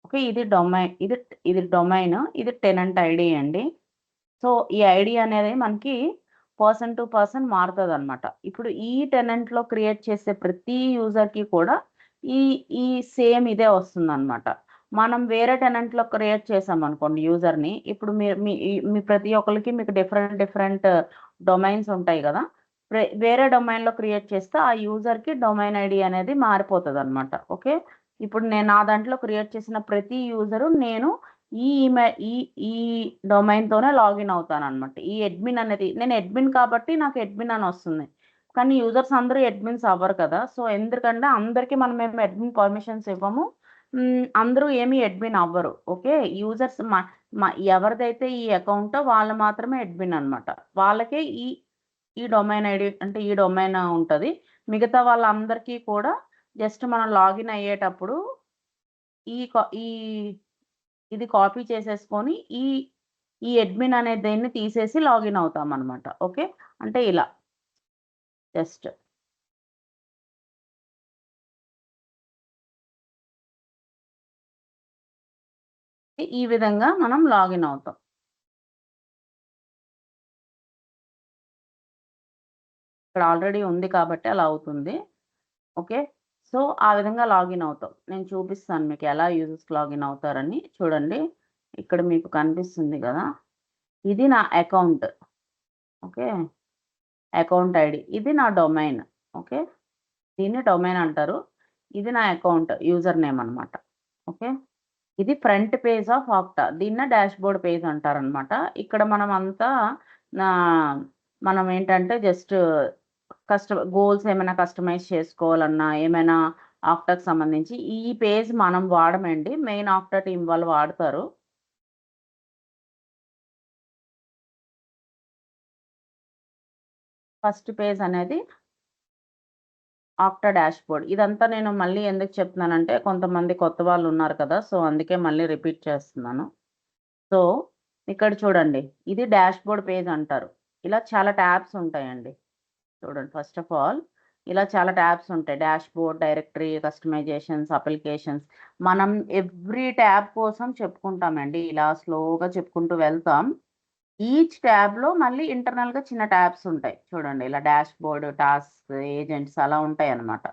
ఓకే. ఇది డొమైన్, ఇది టెనెంట్ ఐడి అండి. సో ఈ ఐడి అనేది మనకి పర్సన్ టు పర్సన్ మారుతుందన్నమాట. ఇప్పుడు ఈ టెనెంట్లో క్రియేట్ చేసే ప్రతి యూజర్కి కూడా ఈ సేమ్ ఇదే వస్తుందన్నమాట. మనం వేరే టెనెంట్లో క్రియేట్ చేసాం అనుకోండి యూజర్ని, ఇప్పుడు మీ ప్రతి ఒక్కరికి మీకు డిఫరెంట్ డొమైన్స్ ఉంటాయి కదా. వేరే డొమైన్లో క్రియేట్ చేస్తే ఆ యూజర్కి డొమైన్ ఐడి అనేది మారిపోతుంది అనమాట. ఓకే. ఇప్పుడు నేను నా దాంట్లో క్రియేట్ చేసిన ప్రతి యూజరు నేను ఈ డొమైన్తోనే లాగిన్ అవుతాను అనమాట. ఈ అడ్మిన్ అనేది నేను అడ్మిన్ కాబట్టి నాకు అడ్మిన్ అని వస్తుంది. కానీ యూజర్స్ అందరూ అడ్మిన్స్ అవ్వరు కదా. సో ఎందుకంటే అందరికీ మనం ఏమి అడ్మిన్ పర్మిషన్స్ ఇవ్వము. అందరూ ఏమి అడ్మిన్ అవ్వరు. ఓకే. యూజర్స్ ఎవరిదైతే ఈ అకౌంటో వాళ్ళు మాత్రమే అడ్మిన్ అనమాట. వాళ్ళకే ఈ డొమైన్ ఐడి అంటే ఈ డొమైన్ ఉంటుంది. మిగతా వాళ్ళందరికీ కూడా జస్ట్ మనం లాగిన్ అయ్యేటప్పుడు ఇది కాపీ చేసేసుకొని ఈ అడ్మిన్ అనే దేన్ని తీసేసి లాగిన్ అవుతాం అనమాట. ఓకే. అంటే ఇలా జస్ట్ ఈ విధంగా మనం లాగిన్ అవుతాం. ఇక్కడ ఆల్రెడీ ఉంది కాబట్టి అలా అవుతుంది. ఓకే. సో ఆ విధంగా లాగిన్ అవుతాం. నేను చూపిస్తాను మీకు ఎలా యూజర్స్ లాగిన్ అవుతారని. చూడండి, ఇక్కడ మీకు కనిపిస్తుంది కదా, ఇది నా అకౌంట్. ఓకే. Account ID. ఇది నా డొమైన్. ఓకే. దీన్ని డొమైన్ అంటారు. ఇది నా అకౌంట్ యూజర్ నేమ్ అనమాట. ఓకే. ఇది ఫ్రంట్ పేజ్ ఆఫ్ ఆక్టా. దీన్నే డాష్ బోర్డ్ పేజ్ అంటారనమాట. ఇక్కడ మనం ఏంటంటే జస్ట్ గోల్స్ ఏమైనా కస్టమైజ్ చేసుకోవాలన్నా, ఏమైనా ఆక్టాకి సంబంధించి ఈ పేజ్ మనం వాడమండి, మెయిన్ ఆక్టా టీం వాళ్ళు వాడతారు. ఫస్ట్ పేజ్ అనేది ఆక్టా డాష్ బోర్డ్. ఇదంతా నేను మళ్ళీ ఎందుకు చెప్తున్నానంటే కొంతమంది కొత్త వాళ్ళు ఉన్నారు కదా, సో అందుకే మళ్ళీ రిపీట్ చేస్తున్నాను. సో ఇక్కడ చూడండి, ఇది డాష్ బోర్డ్ పేజ్ అంటారు. ఇలా చాలా ట్యాబ్స్ ఉంటాయండి. చూడండి, ఫస్ట్ ఆఫ్ ఆల్ ఇలా చాలా ట్యాబ్స్ ఉంటాయి. Dash board, directory, customisations, applications. మనం ఎవ్రీ ట్యాబ్ కోసం చెప్పుకుంటామండి. ఇలా స్లోగా చెప్పుకుంటూ వెళ్తాం. ఈచ్ ట్యాబ్లో మళ్ళీ ఇంటర్నల్గా చిన్న ట్యాబ్స్ ఉంటాయి. చూడండి, ఇలా డాష్ బోర్డ్, టాస్క్, ఏజెంట్స్ అలా ఉంటాయి అన్నమాట.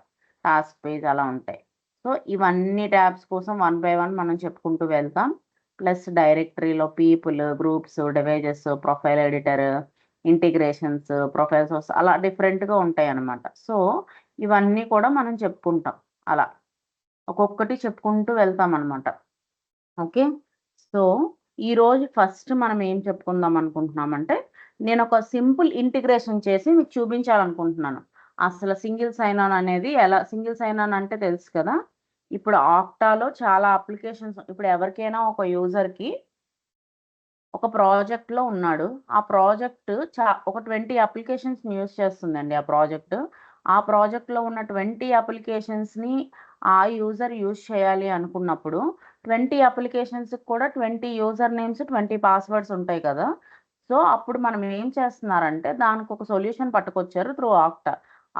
టాస్క్ పేజ్ అలా ఉంటాయి. సో ఇవన్నీ ట్యాబ్స్ కోసం 1 by 1 మనం చెప్పుకుంటూ వెళ్తాం. ప్లస్ డైరెక్టరీలో people, groups, devices, profile editor, integrations, profile source అలా డిఫరెంట్గా ఉంటాయి అన్నమాట. సో ఇవన్నీ కూడా మనం చెప్పుకుంటాం. అలా ఒక్కొక్కటి చెప్పుకుంటూ వెళ్తాం అనమాట. ఓకే. సో ఈరోజు ఫస్ట్ మనం ఏం చెప్పుకుందాం అనుకుంటున్నామంటే, నేను ఒక సింపుల్ ఇంటిగ్రేషన్ చేసి మీకు చూపించాలనుకుంటున్నాను. అసలు సింగిల్ సైన్ ఆన్ అనేది ఎలా. సింగిల్ సైన్ ఆన్ అంటే తెలుసు కదా, ఇప్పుడు ఆక్టాలో చాలా అప్లికేషన్స్. ఇప్పుడు ఎవరికైనా ఒక యూజర్కి ఒక ప్రాజెక్ట్లో ఉన్నాడు. ఆ ప్రాజెక్ట్ ఒక 20 అప్లికేషన్స్ని యూజ్ చేస్తుందండి. ఆ ప్రాజెక్ట్లో ఉన్న 20 అప్లికేషన్స్ని ఆ యూజర్ యూజ్ చేయాలి అనుకున్నప్పుడు 20 అప్లికేషన్స్కి కూడా 20 యూజర్ నేమ్స్, 20 పాస్వర్డ్స్ ఉంటాయి కదా. సో అప్పుడు మనం ఏం చేస్తున్నారంటే దానికి ఒక సొల్యూషన్ పట్టుకొచ్చారు త్రూ ఆక్టా.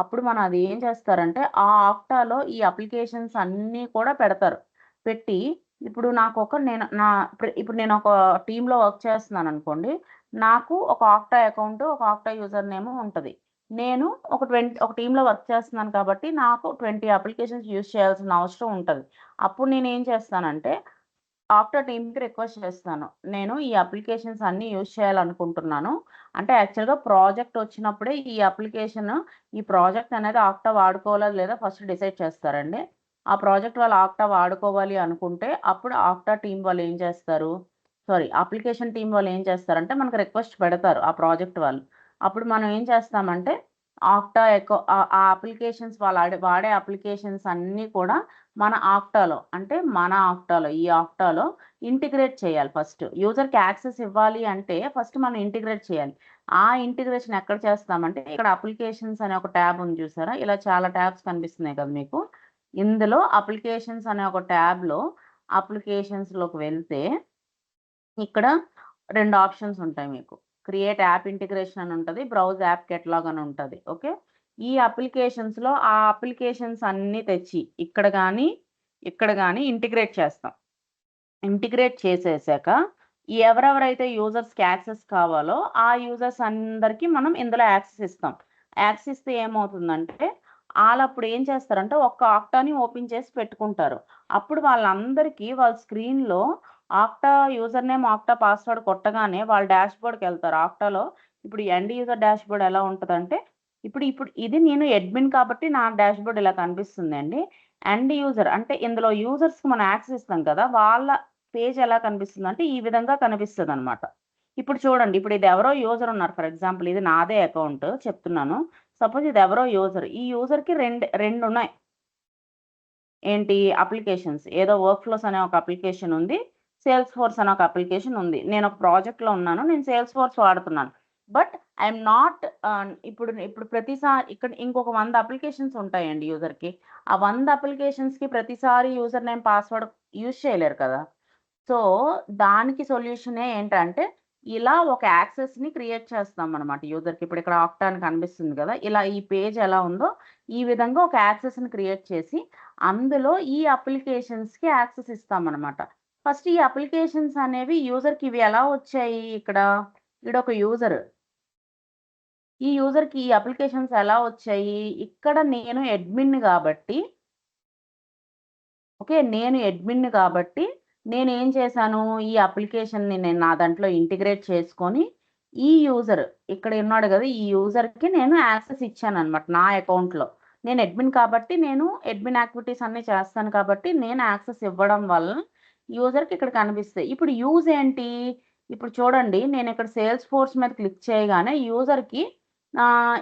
అప్పుడు మనం అది ఏం చేస్తారంటే ఆ ఆక్టాలో ఈ అప్లికేషన్స్ అన్నీ కూడా పెడతారు. పెట్టి ఇప్పుడు ఇప్పుడు నేను ఒక టీంలో వర్క్ చేస్తున్నాను అనుకోండి. నాకు ఒక ఆక్టా అకౌంట్, ఒక ఆక్టా యూజర్ నేమ్ ఉంటుంది. నేను ఒక టీంలో వర్క్ చేస్తున్నాను కాబట్టి నాకు 20 అప్లికేషన్స్ యూజ్ చేయాల్సిన అవసరం ఉంటుంది. అప్పుడు నేను ఏం చేస్తానంటే ఆక్టా టీమ్కి రిక్వెస్ట్ చేస్తాను, నేను ఈ అప్లికేషన్స్ అన్నీ యూజ్ చేయాలనుకుంటున్నాను. అంటే యాక్చువల్గా ప్రాజెక్ట్ వచ్చినప్పుడే ఈ ప్రాజెక్ట్ అనేది ఆక్టా వాడుకోవాలా లేదా ఫస్ట్ డిసైడ్ చేస్తారండి. ఆ ప్రాజెక్ట్ వాళ్ళు ఆక్టా వాడుకోవాలి అనుకుంటే అప్పుడు ఆక్టా టీం వాళ్ళు ఏం చేస్తారు, అప్లికేషన్ టీం వాళ్ళు ఏం చేస్తారంటే మనకు రిక్వెస్ట్ పెడతారు ఆ ప్రాజెక్ట్ వాళ్ళు. అప్పుడు మనం ఏం చేస్తామంటే ఆక్టా ఆ అప్లికేషన్స్ వాళ్ళు వాడే అప్లికేషన్స్ అన్నీ కూడా మన ఆక్టాలో ఈ ఆక్టాలో ఇంటిగ్రేట్ చేయాలి. ఫస్ట్ యూజర్కి యాక్సెస్ ఇవ్వాలి అంటే ఫస్ట్ మనం ఇంటిగ్రేట్ చేయాలి. ఆ ఇంటిగ్రేషన్ ఎక్కడ చేస్తామంటే ఇక్కడ అప్లికేషన్స్ అనే ఒక ట్యాబ్ ఉంది చూసారా, ఇలా చాలా ట్యాబ్స్ కనిపిస్తున్నాయి కదా మీకు. ఇందులో అప్లికేషన్స్ అనే ఒక ట్యాబ్లో అప్లికేషన్స్లోకి వెళ్తే ఇక్కడ 2 ఆప్షన్స్ ఉంటాయి మీకు. క్రియేట్ యాప్ ఇంటిగ్రేషన్ అని ఉంటుంది, బ్రౌజ్ యాప్ కెటలాగ్ అని ఉంటుంది. ఓకే, ఈ అప్లికేషన్స్లో ఆ అప్లికేషన్స్ అన్నీ తెచ్చి ఇక్కడ కానీ ఇంటిగ్రేట్ చేస్తాం. ఇంటిగ్రేట్ చేసేసాక ఎవరెవరైతే యూజర్స్కి యాక్సెస్ కావాలో ఆ యూజర్స్ అందరికీ మనం ఇందులో యాక్సెస్ ఇస్తాం. యాక్సెస్ ఇస్తే ఏమవుతుందంటే వాళ్ళు అప్పుడు ఏం చేస్తారంటే ఒక్క ఆక్టాని ఓపెన్ చేసి పెట్టుకుంటారు. అప్పుడు వాళ్ళందరికీ వాళ్ళ స్క్రీన్లో octa user name octa password కొట్టగానే వాళ్ళ డాష్ బోర్డ్కి వెళ్తారు. ఆక్టాలో ఇప్పుడు ఎండ్ యూజర్ డాష్ బోర్డ్ ఎలా ఉంటుందంటే ఇప్పుడు ఇది నేను అడ్మిన్ కాబట్టి నా డాష్ బోర్డ్ ఇలా కనిపిస్తుంది అండి. ఎండ్ యూజర్ అంటే ఇందులో యూజర్స్కి మనం యాక్సెస్ ఇస్తాం కదా, వాళ్ళ పేజ్ ఎలా కనిపిస్తుంది అంటే ఈ విధంగా కనిపిస్తుంది అనమాట. ఇప్పుడు చూడండి, ఇప్పుడు ఇది ఎవరో యూజర్ ఉన్నారు. ఫర్ ఎగ్జాంపుల్ ఇది నాదే అకౌంట్ చెప్తున్నాను. సపోజ్ ఇది ఎవరో యూజర్, ఈ యూజర్కి రెండు ఉన్నాయి. ఏంటి అప్లికేషన్స్, ఏదో వర్క్ ఫ్లోస్ అనే ఒక అప్లికేషన్ ఉంది, సేల్స్ ఫోర్స్ అనే ఒక అప్లికేషన్ ఉంది. నేను ఒక ప్రాజెక్ట్లో ఉన్నాను, నేను సేల్స్ ఫోర్స్ వాడుతున్నాను. బట్ ఐఎమ్ నాట్ ఇప్పుడు ప్రతిసారి ఇక్కడ ఇంకొక 100 అప్లికేషన్స్ ఉంటాయండి యూజర్కి. ఆ 100 అప్లికేషన్స్కి ప్రతిసారి యూజర్ నేమ్ పాస్వర్డ్ యూజ్ చేయలేరు కదా. సో దానికి సొల్యూషనే ఏంటంటే ఇలా ఒక యాక్సెస్ని క్రియేట్ చేస్తాం అనమాట యూజర్కి. ఇప్పుడు ఇక్కడ ఆక్టా అని కనిపిస్తుంది కదా, ఇలా ఈ పేజ్ ఎలా ఉందో ఈ విధంగా ఒక యాక్సెస్ని క్రియేట్ చేసి అందులో ఈ అప్లికేషన్స్కి యాక్సెస్ ఇస్తామన్నమాట. ఫస్ట్ ఈ అప్లికేషన్స్ అనేవి యూజర్కి ఇవి ఎలా వచ్చాయి, ఇక్కడ ఒక యూజర్, ఈ యూజర్కి ఈ అప్లికేషన్స్ ఎలా వచ్చాయి, ఇక్కడ నేను అడ్మిన్ కాబట్టి ఓకే, నేను అడ్మిన్ కాబట్టి నేను ఏం చేశాను, ఈ అప్లికేషన్ని నేను నా దాంట్లో ఇంటిగ్రేట్ చేసుకొని ఈ యూజర్ ఇక్కడ ఉన్నాడు కదా, ఈ యూజర్కి నేను యాక్సెస్ ఇచ్చాను అనమాట నా అకౌంట్లో. నేను అడ్మిన్ కాబట్టి నేను అడ్మిన్ యాక్టివిటీస్ అన్నీ చేస్తాను కాబట్టి నేను యాక్సెస్ ఇవ్వడం వల్ల యూజర్కి ఇక్కడ కనిపిస్తాయి. ఇప్పుడు యూజ్ ఏంటి, ఇప్పుడు చూడండి నేను ఇక్కడ సేల్స్ ఫోర్స్ మీద క్లిక్ చేయగానే యూజర్కి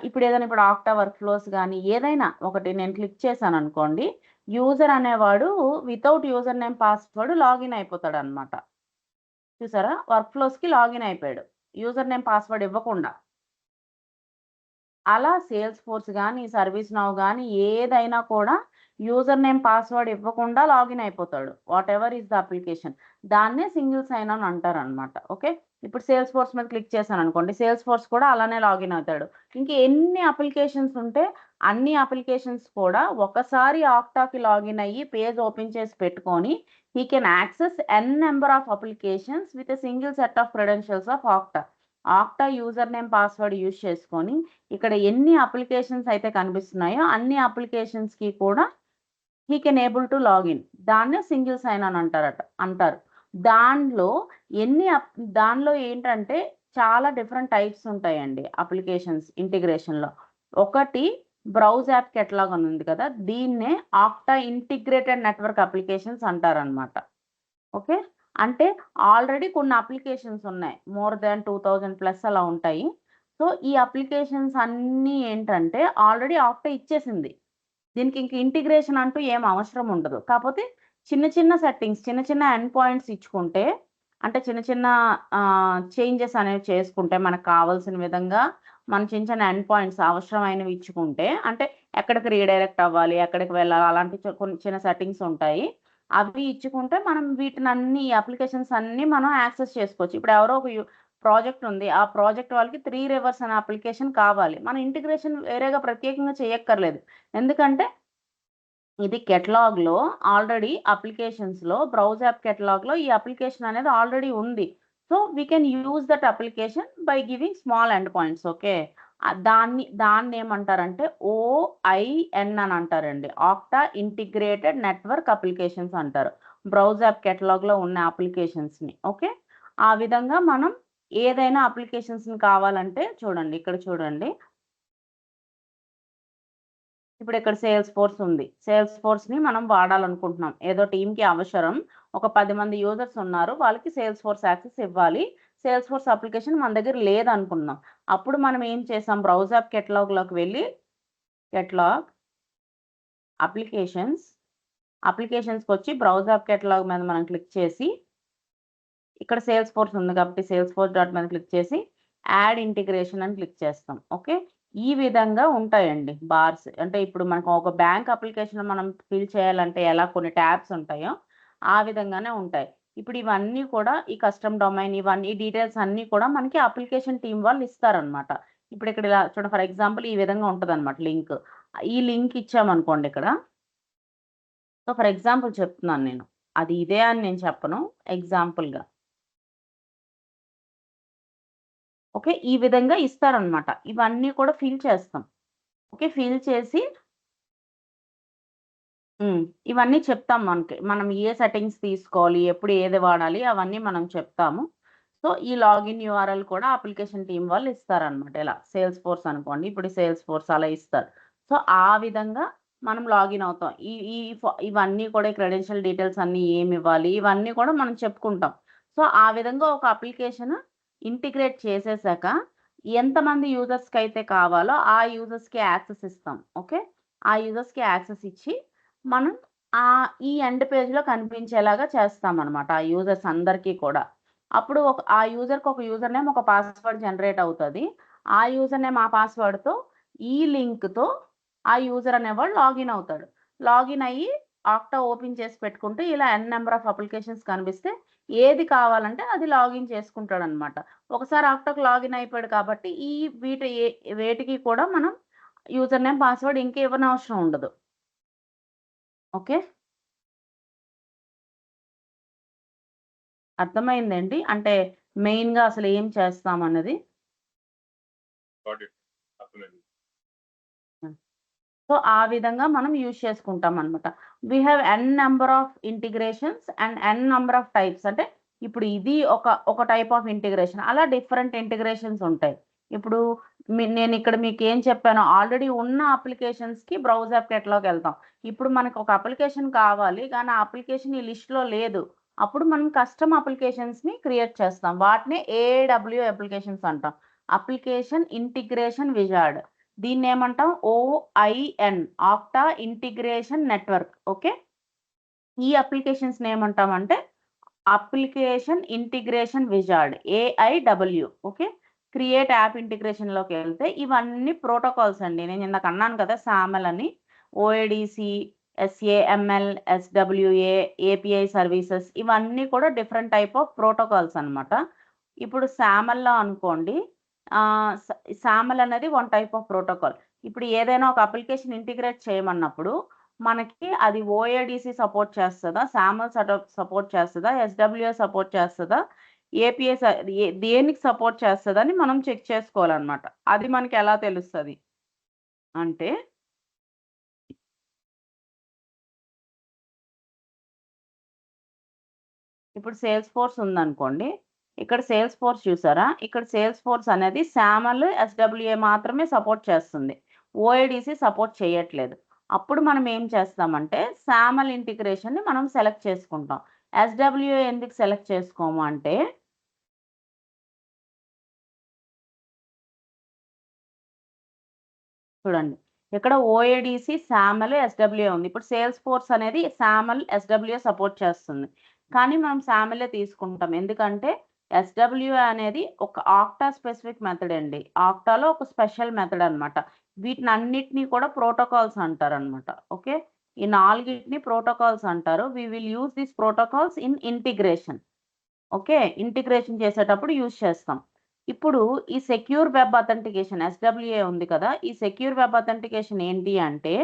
ఇప్పుడు ఏదైనా ఇప్పుడు ఆక్టా వర్క్ ఫ్లోస్ కానీ ఏదైనా ఒకటి నేను క్లిక్ చేశాను అనుకోండి, యూజర్ అనేవాడు without user name password login అయిపోతాడు అనమాట. చూసారా, వర్క్ ఫ్లోస్కి లాగిన్ అయిపోయాడు యూజర్ నేమ్ పాస్వర్డ్ ఇవ్వకుండా. అలా సేల్స్ ఫోర్స్ కానీ సర్వీస్ నౌ కానీ ఏదైనా కూడా యూజర్ నేమ్ పాస్వర్డ్ ఇవ్వకుండా లాగిన్ అయిపోతాడు, what ever is the application. దాన్నే సింగిల్ సైన్ ఆన్ అంటారు అనమాట. ఓకే, ఇప్పుడు సేల్స్ ఫోర్స్ మీద క్లిక్ చేశాను అనుకోండి, సేల్స్ ఫోర్స్ కూడా అలానే లాగిన్ అవుతాడు. ఇంకా ఎన్ని అప్లికేషన్స్ ఉంటే అన్ని అప్లికేషన్స్ కూడా ఒకసారి ఆక్టాకి లాగిన్ అయ్యి పేజ్ ఓపెన్ చేసి పెట్టుకొని he can access n number of applications with a single set of credentials of Okta user name password use చేసుకొని ఇక్కడ ఎన్ని అప్లికేషన్స్ అయితే కనిపిస్తున్నాయో అన్ని అప్లికేషన్స్కి కూడా he can able to login. దాన్నే సింగిల్ సైన్ ఆన్ అంటారు. దానిలో ఏంటంటే చాలా డిఫరెంట్ టైప్స్ ఉంటాయండి అప్లికేషన్స్ ఇంటిగ్రేషన్లో. ఒకటి బ్రౌజ్ యాప్ కెటలాగ్ అని ఉంది కదా, దీన్నే ఆక్టా ఇంటిగ్రేటెడ్ నెట్వర్క్ అప్లికేషన్స్ అంటారనమాట. ఓకే, అంటే ఆల్రెడీ కొన్ని అప్లికేషన్స్ ఉన్నాయి, మోర్ దాన్ 2000+ అలా ఉంటాయి. సో ఈ అప్లికేషన్స్ అన్నీ ఏంటంటే ఆల్రెడీ ఆక్టా ఇచ్చేసింది, దీనికి ఇంక ఇంటిగ్రేషన్ అంటూ ఏం అవసరం ఉండదు. కాకపోతే చిన్న చిన్న సెట్టింగ్స్, చిన్న చిన్న ఎండ్ పాయింట్స్ ఇచ్చుకుంటే, అంటే చిన్న చిన్న చేంజెస్ అనేవి చేసుకుంటే మనకు కావాల్సిన విధంగా మన చిన్న చిన్న ఎండ్ పాయింట్స్ అవసరమైనవి ఇచ్చుకుంటే, అంటే ఎక్కడికి రీడైరెక్ట్ అవ్వాలి, ఎక్కడికి వెళ్ళాలి, అలాంటి కొన్ని చిన్న సెట్టింగ్స్ ఉంటాయి. అవి ఇచ్చుకుంటే మనం వీటిని అన్ని అప్లికేషన్స్ అన్నీ మనం యాక్సెస్ చేసుకోవచ్చు. ఇప్పుడు ఎవరో ఒక ప్రాజెక్ట్ ఉంది, ఆ ప్రాజెక్ట్ వాళ్ళకి 3 రివర్స్ అనే అప్లికేషన్ కావాలి, మన ఇంటిగ్రేషన్ వేరేగా ప్రత్యేకంగా చేయక్కర్లేదు. ఎందుకంటే ఇది కెటలాగ్లో ఆల్రెడీ అప్లికేషన్స్లో బ్రౌజ్ యాప్ కెటలాగ్లో ఈ అప్లికేషన్ అనేది ఆల్రెడీ ఉంది. So we can use that application by giving small end points. Okay, దాన్ని ఏమంటారంటే OIN అని అంటారండి, ఆక్టా ఇంటిగ్రేటెడ్ నెట్వర్క్ అప్లికేషన్స్ అంటారు, బ్రౌజ్ యాప్ కెటలాగ్లో ఉన్న అప్లికేషన్స్ని. ఓకే, ఆ విధంగా మనం ఏదైనా అప్లికేషన్స్ని కావాలంటే చూడండి, ఇక్కడ చూడండి, ఇప్పుడు ఇక్కడ సేల్స్ ఫోర్స్ ఉంది, సేల్స్ ఫోర్స్ని మనం వాడాలనుకుంటున్నాం, ఏదో టీంకి అవసరం, ఒక 10 మంది యూజర్స్ ఉన్నారు, వాళ్ళకి సేల్స్ ఫోర్స్ యాక్సెస్ ఇవ్వాలి, సేల్స్ ఫోర్స్ అప్లికేషన్ మన దగ్గర లేదనుకున్నాం. అప్పుడు మనం ఏం చేసాం, బ్రౌజ్ యాప్ కెటలాగ్లోకి వెళ్ళి కెటలాగ్ అప్లికేషన్స్కి వచ్చి బ్రౌజ్ యాప్ కెటలాగ్ మీద మనం క్లిక్ చేసి ఇక్కడ సేల్స్ ఫోర్స్ ఉంది కాబట్టి సేల్స్ ఫోర్స్ డాట్ మీద క్లిక్ చేసి యాడ్ ఇంటిగ్రేషన్ అని క్లిక్ చేస్తాం. ఓకే, ఈ విధంగా ఉంటాయండి బార్స్. అంటే ఇప్పుడు మనకు ఒక బ్యాంక్ అప్లికేషన్ మనం ఫిల్ చేయాలంటే ఎలా కొన్ని ట్యాబ్స్ ఉంటాయో ఆ విధంగానే ఉంటాయి. ఇప్పుడు ఇవన్నీ కూడా ఈ కస్టమ్ డొమైన్ ఇవన్నీ డీటెయిల్స్ అన్నీ కూడా మనకి అప్లికేషన్ టీం వాళ్ళు ఇస్తారనమాట. ఇప్పుడు ఇక్కడ ఇలా చూడండి, ఫర్ ఎగ్జాంపుల్ ఈ విధంగా ఉంటదనమాట లింక్. ఈ లింక్ ఇచ్చామనుకోండి ఇక్కడ. సో ఫర్ ఎగ్జాంపుల్ చెప్తున్నాను నేను. అది ఇదే అని నేను చెప్పను, ఎగ్జాంపుల్‌గా. ఓకే. ఈ విధంగా ఇస్తారనమాట. ఇవన్నీ కూడా ఫిల్ చేస్తాం. ఓకే. ఫిల్ చేసి ఇవన్నీ చెప్తాం మనకి. మనం ఏ సెట్టింగ్స్ తీసుకోవాలి, ఎప్పుడు ఏది వాడాలి అవన్నీ మనం చెప్తాము. సో ఈ లాగిన్ యూఆర్ఎల్ కూడా అప్లికేషన్ టీం వాళ్ళు ఇస్తారనమాట. ఇలా సేల్స్ ఫోర్స్ అనుకోండి, ఇప్పుడు సేల్స్ ఫోర్స్ అలా ఇస్తారు. సో ఆ విధంగా మనం లాగిన్ అవుతాం. ఈ ఈ ఇవన్నీ కూడా క్రెడెన్షియల్ డీటెయిల్స్ అన్నీ ఏమి ఇవ్వాలి ఇవన్నీ కూడా మనం చెప్పుకుంటాం. సో ఆ విధంగా ఒక అప్లికేషన్ ఇంటిగ్రేట్ చేసేసాక ఎంతమంది యూజర్స్‌కి అయితే కావాలో ఆ యూజర్స్‌కి యాక్సెస్ ఇస్తాం. ఓకే. ఆ యూజర్స్‌కి యాక్సెస్ ఇచ్చి మనం ఈ ఎండ్ పేజ్‌లో కనిపించేలాగా చేస్తామనమాట ఆ యూజర్స్ అందరికీ కూడా. అప్పుడు ఆ యూజర్‌కి ఒక యూజర్ నేమ్, ఒక పాస్వర్డ్ జనరేట్ అవుతది. ఆ యూజర్ నేమ్, ఆ పాస్వర్డ్‌తో ఈ లింక్‌తో ఆ యూజర్ అనేవాడు లాగిన్ అవుతాడు. లాగిన్ అయ్యి ఆక్టా ఓపెన్ చేసి పెట్టుకుంటే ఇలా నెంబర్ ఆఫ్ అప్లికేషన్స్ కనిపిస్తే ఏది కావాలంటే అది లాగిన్ చేసుకుంటాడనమాట. ఒకసారి ఆక్టాకి లాగిన్ అయిపోయాడు కాబట్టి ఈ వేటికి కూడా మనం యూజర్ నేమ్, పాస్వర్డ్ ఇంకా ఇవ్వనవసరం ఉండదు. ఓకే. అర్థమైందండి? అంటే మెయిన్‌గా అసలు ఏం చేస్తామన్నది. Got it. అర్థమైంది. సో ఆ విధంగా మనం యూజ్ చేసుకుంటామనమాట. We have number of integrations and number of types. అంటే ఇప్పుడు ఇది ఒక టైప్ ఆఫ్ ఇంటిగ్రేషన్. అలా డిఫరెంట్ ఇంటిగ్రేషన్స్ ఉంటాయి. ఇప్పుడు నేను ఇక్కడ మీకేం చెప్పానో ఆల్రెడీ ఉన్న అప్లికేషన్స్‌కి బ్రౌజ్ యాప్ కేటలాగ్‌కెళ్తాం. ఇప్పుడు మనకు ఒక అప్లికేషన్ కావాలి కానీ ఆ అప్లికేషన్ ఈ లిస్ట్‌లో లేదు. అప్పుడు మనం కస్టమ్ అప్లికేషన్స్‌ని క్రియేట్ చేస్తాం. వాటినే ఏడబ్ల్యూ అప్లికేషన్స్ అంటాం. Application integration wizard. దీన్నేమంటాం OIN, Okta integration network. Okay. ఈ అప్లికేషన్స్‌ని ఏమంటామంటే application integration wizard, AIW. Okay. Create app ఇంటిగ్రేషన్‌లోకి వెళ్తే ఇవన్నీ ప్రోటోకాల్స్ అండి. నేను ఇందాక అన్నాను కదా సామెల్ అని. ఓఏడీసీ, ఎస్ఏఎంఎల్, ఎస్డబ్ల్యూఏ, ఏపీఐ సర్వీసెస్ ఇవన్నీ కూడా డిఫరెంట్ టైప్ ఆఫ్ ప్రోటోకాల్స్ అనమాట. ఇప్పుడు సామెల్‌లో అనుకోండి, సామెల్ అనేది వన్ టైప్ ఆఫ్ ప్రోటోకాల్. ఇప్పుడు ఏదైనా ఒక అప్లికేషన్ ఇంటిగ్రేట్ చేయమన్నప్పుడు మనకి అది ఓఏడీసీ సపోర్ట్ చేస్తదా, సామెల్ సపోర్ట్ చేస్తదా, ఎస్డబ్ల్యూఏ సపోర్ట్ చేస్తదా, ఏపీఐ దేనికి సపోర్ట్ చేస్తదని మనం చెక్ చేసుకోవాలన్నమాట. అది మనకి ఎలా తెలుస్తది అంటే ఇప్పుడు సేల్స్ ఫోర్స్ ఉందనుకోండి. ఇక్కడ సేల్స్ ఫోర్స్ చూసారా? ఇక్కడ సేల్స్ ఫోర్స్ అనేది సామెల్, ఎస్డబ్ల్యూఏ మాత్రమే సపోర్ట్ చేస్తుంది. ఓఏడీసీ సపోర్ట్ చేయట్లేదు. అప్పుడు మనం ఏం చేస్తామంటే సామెల్ ఇంటిగ్రేషన్‌ని మనం సెలెక్ట్ చేసుకుంటాం. ఎస్డబ్ల్యూఏ ఎందుకు సెలెక్ట్ చేసుకోము అంటే చూడండి. ఇక్కడ ఓఏడీసీ, సామెల్, ఎస్డబ్ల్యూఏ ఉంది. ఇప్పుడు సేల్స్ ఫోర్స్ అనేది సామెల్, ఎస్డబ్ల్యూఏ సపోర్ట్ చేస్తుంది. కానీ మనం సామెలే తీసుకుంటాం. ఎందుకంటే ఎస్డబ్ల్యూఏ అనేది ఒక ఆక్టా స్పెసిఫిక్ మెథడ్ అండి. ఆక్టాలో ఒక స్పెషల్ మెథడ్ అనమాట. వీటినన్నిటిని కూడా ప్రోటోకాల్స్ అంటారనమాట. ఓకే. ఈ 4గిటిని ప్రోటోకాల్స్ అంటారు. We will use this protocols in integration. Okay. Integration చేసేటప్పుడు యూజ్ చేస్తాం. ఇప్పుడు ఈ సెక్యూర్ వెబ్ అథెంటికేషన్ ఎస్డబ్ల్యూఏ ఉంది కదా! ఈ సెక్యూర్ వెబ్ అథెంటికేషన్ ఏంటి అంటే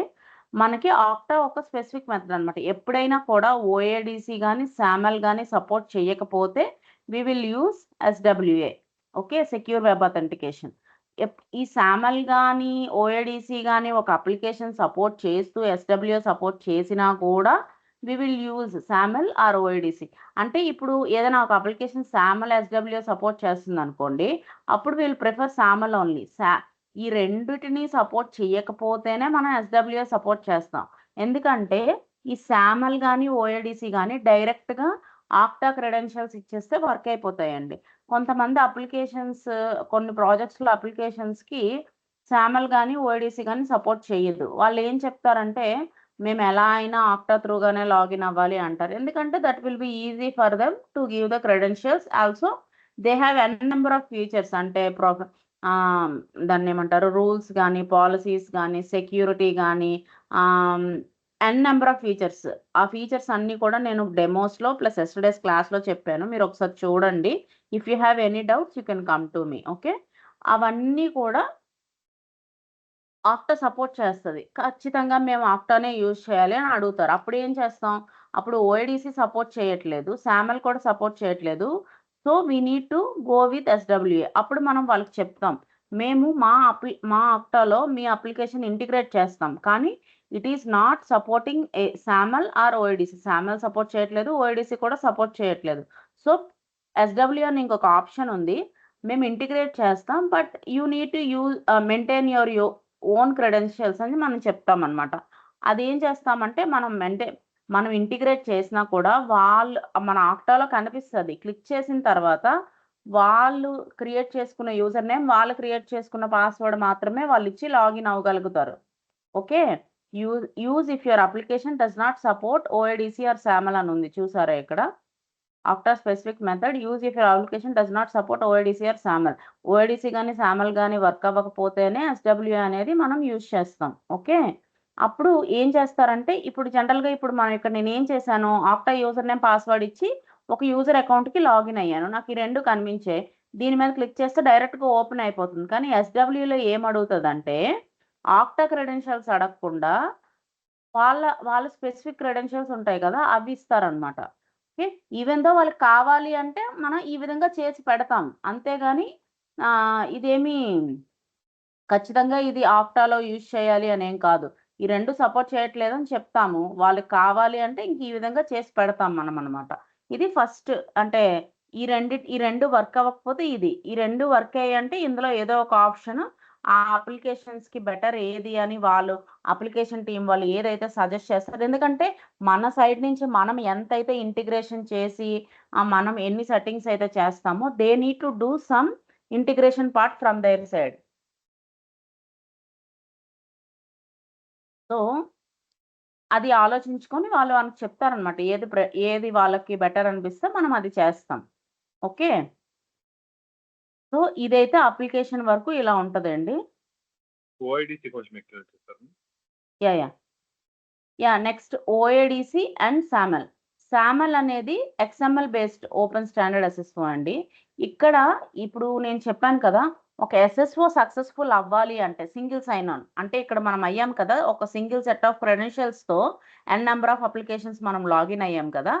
మనకి ఆక్టా ఒక స్పెసిఫిక్ మెథడ్ అనమాట. ఎప్పుడైనా కూడా ఓఏడీసీ గాని, సామెల్ గాని సపోర్ట్ చేయకపోతే we will use SWA. Okay. Secure web authentication. ఈ సామెల్ గాని, ఓఏడీసీ గాని ఒక అప్లికేషన్ సపోర్ట్ చేస్తూ ఎస్డబ్ల్యూఏ సపోర్ట్ చేసినా కూడా we will use SAML or OADC. అంటే ఇప్పుడు ఏదైనా ఒక అప్లికేషన్ సామెల్, ఎస్డబ్ల్యూఏ సపోర్ట్ చేస్తుందనుకోండి. అప్పుడు వీల్ ప్రిఫర్ సామెల్ ఓన్లీ. ఈ రెండిటిని సపోర్ట్ చేయకపోతేనే మనం ఎస్డబ్ల్యూఏ సపోర్ట్ చేస్తాం. ఎందుకంటే ఈ సామెల్ గాని, ఓఏడీసీ గాని డైరెక్ట్‌గా ఆక్టా క్రెడెన్షియల్స్ ఇచ్చేస్తే వర్క్ అయిపోతాయండి. కొంతమంది అప్లికేషన్స్ కొన్ని ప్రాజెక్ట్స్‌లో అప్లికేషన్స్‌కి సామెల్ గాని, ఓఏడీసీ గాని సపోర్ట్ చేయదు. వాళ్ళు ఏం చెప్తారంటే మేము ఎలా అయినా ఆక్టా త్రూగానే లాగిన్ అవ్వాలి అంటారు. ఎందుకంటే that will be easy for them to give the credentials. Also they have number of features. అంటే దాన్నేమంటారు రూల్స్ గాని, పాలిసీస్ గాని, సెక్యూరిటీ గాని, ఎన్ నెంబర్ ఆఫ్ ఫీచర్స్. ఆ ఫీచర్స్ అన్నీ కూడా నేను డెమోస్లో ప్లస్ ఎస్టర్డేస్ క్లాస్లో చెప్పాను. మీరు ఒకసారి చూడండి. If you have any doubts you can come to me. Okay, అవన్నీ కూడా ఆక్టా సపోర్ట్ చేస్తుంది. ఖచ్చితంగా మేము ఆక్టానే యూజ్ చేయాలి అని అడుగుతారు. అప్పుడు ఏం చేస్తాం? అప్పుడు ఓఐడిసి సపోర్ట్ చేయట్లేదు, శామెల్ కూడా సపోర్ట్ చేయట్లేదు. So we need to go with SWA. అప్పుడు మనం వాళ్ళకి చెప్తాం, మేము మా ఆక్టాలో మీ అప్లికేషన్ ఇంటిగ్రేట్ చేస్తాం, కానీ it is not supporting a SAML or OIDC. SAML support చేయట్లేదు, ఓఐడిసి కూడా సపోర్ట్ చేయట్లేదు. సో ఎస్డబ్ల్యూ అని ఇంకొక ఆప్షన్ ఉంది, మేము ఇంటిగ్రేట్ చేస్తాం, but you need to use maintain your own credentials అని మనం చెప్తామన్నమాట. అదేం చేస్తామంటే మనం ఇంటిగ్రేట్ చేసినా కూడా వాళ్ళు మన ఆక్టాలో కనిపిస్తుంది. క్లిక్ చేసిన తర్వాత వాళ్ళు క్రియేట్ చేసుకున్న యూజర్ నేమ్, వాళ్ళు క్రియేట్ చేసుకున్న పాస్వర్డ్ మాత్రమే వాళ్ళు ఇచ్చి లాగిన్ అవ్వగలుగుతారు. Okay, use if your application does not support OIDC or SAML అని ఉంది, చూసారా ఇక్కడ. Okta specific method use if your application does not support OIDC or SAML. OIDC కానీ శామెల్ కానీ వర్క్ అవ్వకపోతేనే ఎస్డబ్ల్యూ అనేది మనం యూజ్ చేస్తాం. ఓకే, అప్పుడు ఏం చేస్తారంటే, ఇప్పుడు జనరల్గా ఇప్పుడు మనం ఇక్కడ నేను ఏం చేశాను, ఆక్టా యూజర్ నేమ్ పాస్వర్డ్ ఇచ్చి ఒక యూజర్ అకౌంట్కి లాగిన్ అయ్యాను. నాకు ఈ రెండు కనిపించే, దీని మీద క్లిక్ చేస్తే డైరెక్ట్గా ఓపెన్ అయిపోతుంది. కానీ ఎస్డబ్ల్యూలో ఏం అడుగుతుందంటే, ఆక్టా క్రెడెన్షియల్స్ అడగకుండా వాళ్ళ స్పెసిఫిక్ క్రెడెన్షియల్స్ ఉంటాయి కదా, అవి ఇస్తారనమాట. ఓకే, ఈవెన్ దో వాళ్ళకి కావాలి అంటే మనం ఈ విధంగా చేసి పెడతాం, అంతేగాని ఇదేమి ఖచ్చితంగా ఇది ఆక్టాలో యూజ్ చేయాలి అనేం కాదు. ఈ రెండు సపోర్ట్ చేయట్లేదని చెప్తాము, వాళ్ళకి కావాలి అంటే ఇంక ఈ విధంగా చేసి పెడతాం మనం అనమాట. ఇది ఫస్ట్. అంటే ఈ రెండు వర్క్ అవ్వకపోతే ఈ రెండు వర్క్ అయ్యంటే ఇందులో ఏదో ఒక ఆప్షన్ ఆ అప్లికేషన్స్కి బెటర్ ఏది అని వాళ్ళు అప్లికేషన్ టీం వాళ్ళు ఏదైతే సజెస్ట్ చేస్తారు. ఎందుకంటే మన సైడ్ నుంచి మనం ఎంతైతే ఇంటిగ్రేషన్ చేసి మనం ఎన్ని సెట్టింగ్స్ అయితే చేస్తామో they need to do some integration part from their side. So అది ఆలోచించుకొని వాళ్ళు మనకు చెప్తారనమాట, ఏది వాళ్ళకి బెటర్ అనిపిస్తే మనం అది చేస్తాం. ఓకే, సో ఇదైతే అప్లికేషన్ వరకు ఇలా ఉంటుందండి. ఓఐడిసి కొంచెం ఎక్కువ చేస్తారు. Yeah next OIDC and SAML. SAML అనేది XML based open standard SSO అండి. ఇక్కడ ఇప్పుడు నేను చెప్పాను కదా, ఒక SSO సక్సెస్ఫుల్ అవ్వాలి అంటే సింగిల్ సైన్ ఆన్ అంటే ఇక్కడ మనం అయ్యాం కదా, ఒక సింగిల్ సెట్ ఆఫ్ క్రెడెన్షియల్స్తో నెంబర్ ఆఫ్ అప్లికేషన్స్ మనం లాగిన్ అయ్యాం కదా.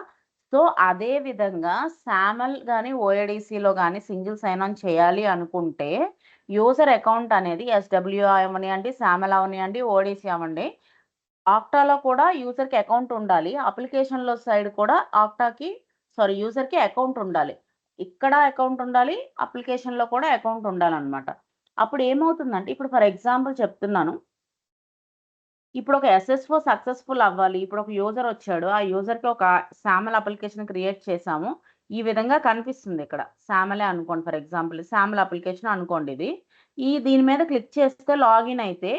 సో అదే విధంగా శామెల్ కానీ ఓఐడిసిలో కానీ సింగిల్ సైన్ ఆన్ చేయాలి అనుకుంటే యూజర్ అకౌంట్ అనేది SW అవనివ్వండి, శామెల్ అవనివ్వండి, ఓఐడిసి అవ్వండి, ఆక్టాలో కూడా యూజర్కి అకౌంట్ ఉండాలి. అప్లికేషన్లో సైడ్ కూడా యూజర్కి అకౌంట్ ఉండాలి. ఇక్కడ అకౌంట్ ఉండాలి, అప్లికేషన్లో కూడా అకౌంట్ ఉండాలన్నమాట. అప్పుడు ఏమవుతుందంటే, ఇప్పుడు ఫర్ ఎగ్జాంపుల్ చెప్తున్నాను, ఇప్పుడు ఒక SSO సక్సెస్ఫుల్ అవ్వాలి. ఇప్పుడు ఒక యూజర్ వచ్చాడు, ఆ యూజర్కి ఒక శామెల్ అప్లికేషన్ క్రియేట్ చేసాము. ఈ విధంగా కనిపిస్తుంది ఇక్కడ, శామెలే అనుకోండి, ఫర్ ఎగ్జాంపుల్ శామెల్ అప్లికేషన్ అనుకోండి. దీని మీద క్లిక్ చేస్తే లాగిన్ అయితే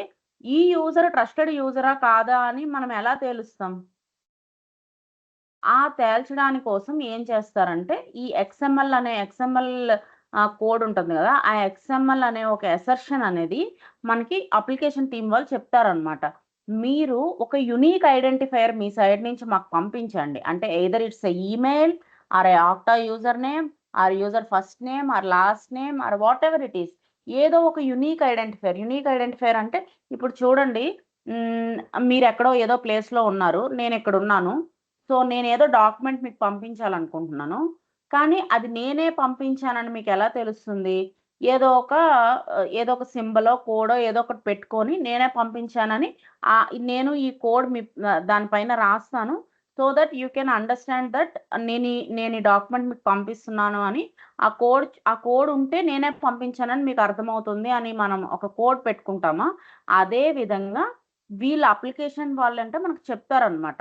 ఈ యూజర్ ట్రస్టెడ్ యూజరా కాదా అని మనం ఎలా తేలుస్తాం? తేల్చడానికి కోసం ఏం చేస్తారంటే, ఈ XML కోడ్ ఉంటుంది కదా, ఆ XML అనే ఒక అసర్షన్ అనేది మనకి అప్లికేషన్ టీం వాళ్ళు చెప్తారనమాట. మీరు ఒక యునీక్ ఐడెంటిఫైయర్ మీ సైడ్ నుంచి మాకు పంపించండి. అంటే either it's email are octa user name or user first name or last name or what ever it is, ఏదో ఒక యునీక్ ఐడెంటిఫైయర్ అంటే ఇప్పుడు చూడండి, మీరు ఎక్కడో ఏదో ప్లేస్లో ఉన్నారు, నేను ఇక్కడ ఉన్నాను. సో నేను ఏదో డాక్యుమెంట్ మీకు పంపించాలనుకుంటున్నాను, కానీ అది నేనే పంపించానని మీకు ఎలా తెలుస్తుంది? ఏదో ఒక సింబలో కోడో ఏదో ఒకటి పెట్టుకొని నేనే పంపించానని నేను ఈ కోడ్ దానిపైన రాస్తాను. So that you can understand that నేను ఈ డాక్యుమెంట్ మీకు పంపిస్తున్నాను అని. ఆ కోడ్ ఉంటే నేనే పంపించానని మీకు అర్థమవుతుంది అని మనం ఒక కోడ్ పెట్టుకుంటామా? అదే విధంగా వీళ్ళ అప్లికేషన్ వాళ్ళంటే మనకు చెప్తారనమాట,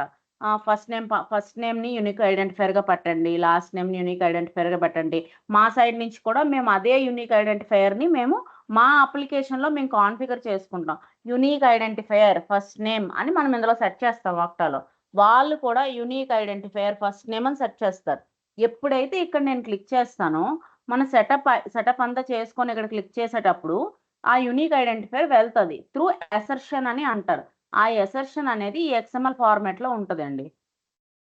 ఫస్ట్ నేమ్ని యూనిక్ ఐడెంటిఫైర్గా పెట్టండి, లాస్ట్ నేమ్ని యూనిక్ ఐడెంటిఫైర్గా పెట్టండి. మా సైడ్ నుంచి కూడా మేము అదే యూనిక్ ఐడెంటిఫైయర్ని మేము మా అప్లికేషన్లో మేము కాన్ఫిగర్ చేసుకుంటాం. యూనిక్ ఐడెంటిఫైయర్ ఫస్ట్ నేమ్ అని మనం ఇందులో సెట్ చేస్తాం ఆక్టాలో. వాళ్ళు కూడా యూనిక్ ఐడెంటిఫైయర్ ఫస్ట్ నేమ్ అని సెట్ చేస్తారు. ఎప్పుడైతే ఇక్కడ నేను క్లిక్ చేస్తానో మన సెటప్ అంతా చేసుకొని ఇక్కడ క్లిక్ చేసేటప్పుడు ఆ యూనిక్ ఐడెంటిఫైయర్ వెళ్తుంది త్రూ అసర్షన్ అని అంటారు. ఆ ఎసర్షన్ అనేది ఈ XML ఫార్మాట్లో ఉంటుందండి.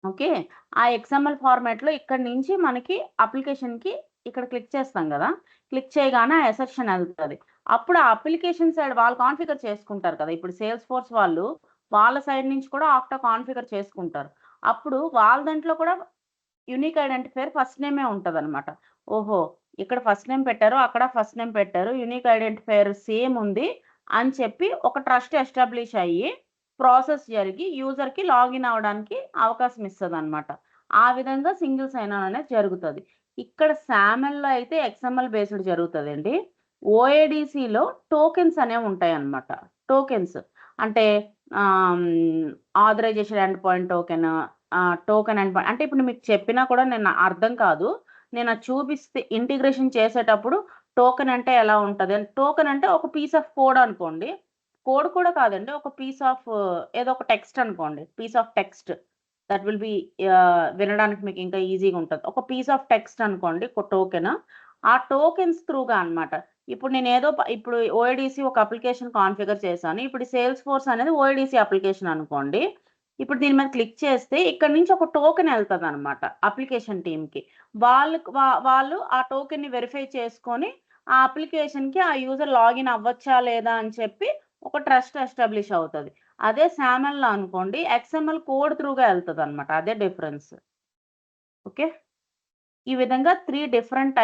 ఓకే. ఆ XML ఫార్మాట్‌లో ఇక్కడి నుంచి మనకి అప్లికేషన్‌కి ఇక్కడ క్లిక్ చేస్తాం గదా! క్లిక్ చేయగానే ఆ ఎసర్షన్ ఎళ్తది. అప్పుడు ఆ అప్లికేషన్ సైడ్ వాళ్ళు కాన్ఫిగర్ చేసుకుంటారు కదా! ఇప్పుడు సేల్స్ ఫోర్స్ వాళ్ళు వాళ్ళ సైడ్ నుంచి కూడా ఆక్టా కాన్ఫిగర్ చేసుకుంటారు. అప్పుడు వాళ్ళ దాంట్లో కూడా యూనిక్ ఐడెంటిఫైయర్ ఫస్ట్ నేమే ఉంటదనమాట. ఓహో! ఇక్కడ ఫస్ట్ నేమ్ పెట్టారు, అక్కడ ఫస్ట్ నేమ్ పెట్టారు. యూనిక్ ఐడెంటిఫైయర్ సేమ్ ఉంది అని చెప్పి ఒక ట్రస్ట్ ఎస్టాబ్లిష్ అయ్యి, ప్రాసెస్ జరిగి యూజర్‌కి లాగిన్ అవ్వడానికి అవకాశం ఇస్తదనమాట. ఆ విధంగా సింగిల్ సైన్ ఆన్ అనేది జరుగుతది. ఇక్కడ సామెల్‌లో అయితే XML బేస్డ్ జరుగుతదండి. ఓఏడీసీలో టోకెన్స్ అనేవి ఉంటాయన్నమాట. టోకెన్స్ అంటే authorisation end point token, token end point అంటే ఇప్పుడు మీకు చెప్పినా కూడా నేను అర్థం కాదు. నేను అది చూపిస్తే ఇంటిగ్రేషన్ చేసేటప్పుడు టోకెన్ అంటే ఎలా ఉంటది? టోకెన్ అంటే ఒక పీస్ ఆఫ్ కోడ్ అనుకోండి. కోడ్ కూడా కాదండి. ఒక పీస్ ఆఫ్ ఏదో ఒక టెక్స్ట్ అనుకోండి. Piece of text that will be వినడానికి మీకు ఇంకా ఈజీగా ఉంటది. ఒక పీస్ ఆఫ్ టెక్స్ట్ అనుకోండి టోకెన్. ఆ టోకెన్స్ త్రూగా అన్నమాట. ఇప్పుడు నేనేదో ఇప్పుడు ఓఐడీసీ ఒక అప్లికేషన్ కాన్ఫిగర్ చేశాను. ఇప్పుడు సేల్స్ ఫోర్స్ అనేది ఓఐడీసీ అప్లికేషన్ అనుకోండి. ఇప్పుడు దీని మీద క్లిక్ చేస్తే ఇక్కడి నుంచి ఒక టోకెన్ ఎళ్తదనమాట అప్లికేషన్ టీమ్‌కి. వాళ్ళు ఆ టోకెన్‌ని వెరిఫై చేసుకొని ఆ అప్లికేషన్‌కి ఆ యూజర్ లాగిన్ అవ్వచ్చా లేదా అని చెప్పి ఒక ట్రస్ట్ ఎస్టాబ్లిష్ అవుతది. అదే సామెల్‌లో అనుకోండి XML కోడ్ త్రూగా ఎళ్తదనమాట. అదే డిఫరెన్స్. ఓకే. ఈ విధంగా 3 డిఫరెంట్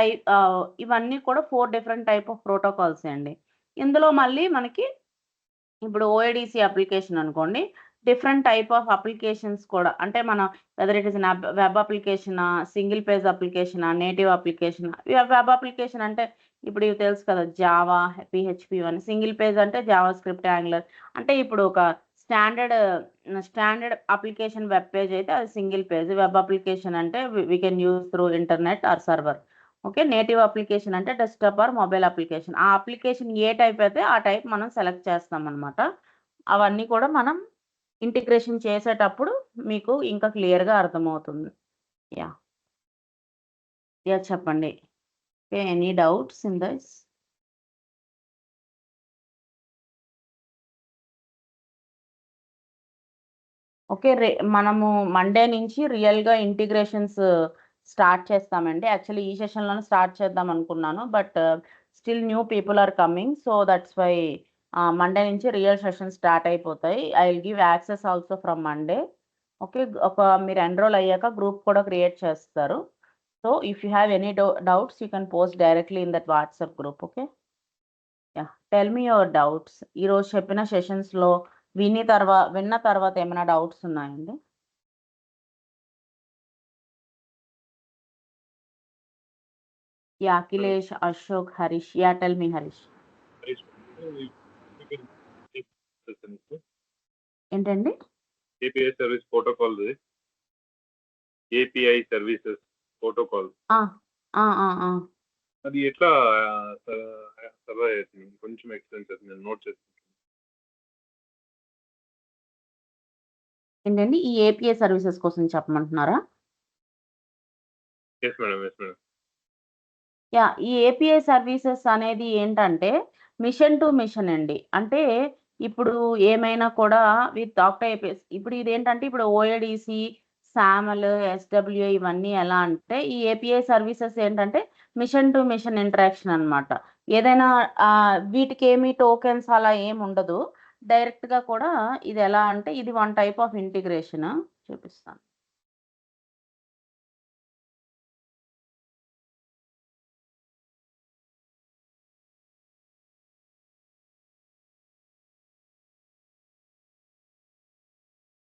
ఇవన్నీ కూడా 4 డిఫరెంట్ టైప్ ఆఫ్ ప్రోటోకాల్సే అండి. ఇందులో మళ్ళీ మనకి ఇప్పుడు ఓఐడీసీ అప్లికేషన్ అనుకోండి. డిఫరెంట్ టైప్ ఆఫ్ అప్లికేషన్స్ కూడా అంటే మనం వెదర్ ఇట్ ఈస్ వెబ్ అప్లికేషనా, సింగిల్ పేజ్ అప్లికేషనా, నేటివ్ అప్లికేషనా. వెబ్ అప్లికేషన్ అంటే ఇప్పుడు ఇవి తెలుసు కదా! జావా, PHP ఇవన్నీ. సింగిల్ పేజ్ అంటే జావా స్క్రిప్ట్, యాంగులర్. అంటే ఇప్పుడు ఒక స్టాండర్డ్ అప్లికేషన్ వెబ్ పేజ్ అయితే అది సింగిల్ పేజ్. వెబ్ అప్లికేషన్ అంటే we can use through internet or server. Okay. Native application అంటే డెస్క్‌టాప్ ఆర్ మొబైల్ అప్లికేషన్. ఆ అప్లికేషన్ ఏ టైప్ అయితే ఆ టైప్ మనం సెలెక్ట్ చేస్తామనమాట. అవన్నీ కూడా మనం ఇంటిగ్రేషన్ చేసేటప్పుడు మీకు ఇంకా క్లియర్‌గా అర్థమవుతుంది. యాహ్! యాహ్! చెప్పండి. Okay. Any doubts in this? Okay. మనము మండే నుంచి రియల్‌గా ఇంటిగ్రేషన్స్ స్టార్ట్ చేస్తామండి. యాక్చువల్లీ ఈ సెషన్‌లోనే స్టార్ట్ చేద్దాం అనుకున్నాను. But still new people are coming. So that's why Monday నుంచి రియల్ సెషన్స్ స్టార్ట్ అయిపోతాయి. I will give access also from Monday. Okay. మీరు ఎన్రోల్ అయ్యాక గ్రూప్ కూడా క్రియేట్ చేస్తారు. So if you have any doubts you can post directly in that WhatsApp group. Okay. Yeah! Tell me your doubts. ఈరోజు చెప్పిన సెషన్స్‌లో విన్న తర్వాత ఏమైనా డౌట్స్ ఉన్నాయండి? Yeah! Akhilesh, Ashok, Harish. Yeah! Tell me Harish. ఏంటండి? ఏపీఐ సర్వీస్ ప్రోటోకాల్‌ది. API services protocol. ఆ! ఆ! ఆ! ఆ! అది ఎట్లా సర్వైవ్ అవుతుంది? కొంచెం ఎక్స్‌ప్లెయిన్ చేయండి. నేను నోట్ చేసుకుంటాను. ఏంటండి? ఈ ఏపీఐ సర్వీసెస్ కోసం చెప్పమంటున్నారా? Yes madam. Yes madam. Yeah! ఈ ఏపీఐ సర్వీసెస్ అనేది ఏంటంటే మిషన్ టు మిషన్ అండి. అంటే ఇప్పుడు ఏమైనా కూడా విత్ ఆక్టా ఏపీఎస్ ఇప్పుడు ఇదేంటంటే ఇప్పుడు ఓఏడీసీ, సామెల్, ఎస్‌డబ్ల్యూఐ ఇవన్నీ ఎలా అంటే ఈ ఏపీఐ సర్వీసెస్ ఏంటంటే మిషన్ టు మిషన్ ఇంటరాక్షన్ అన్నమాట. ఏదైనా వీటికేమి టోకెన్స్ అలా ఏముండదు. డైరెక్ట్‌గా కూడా ఇది ఎలా అంటే ఇది వన్ టైప్ ఆఫ్ ఇంటిగ్రేషన్. చూపిస్తాను.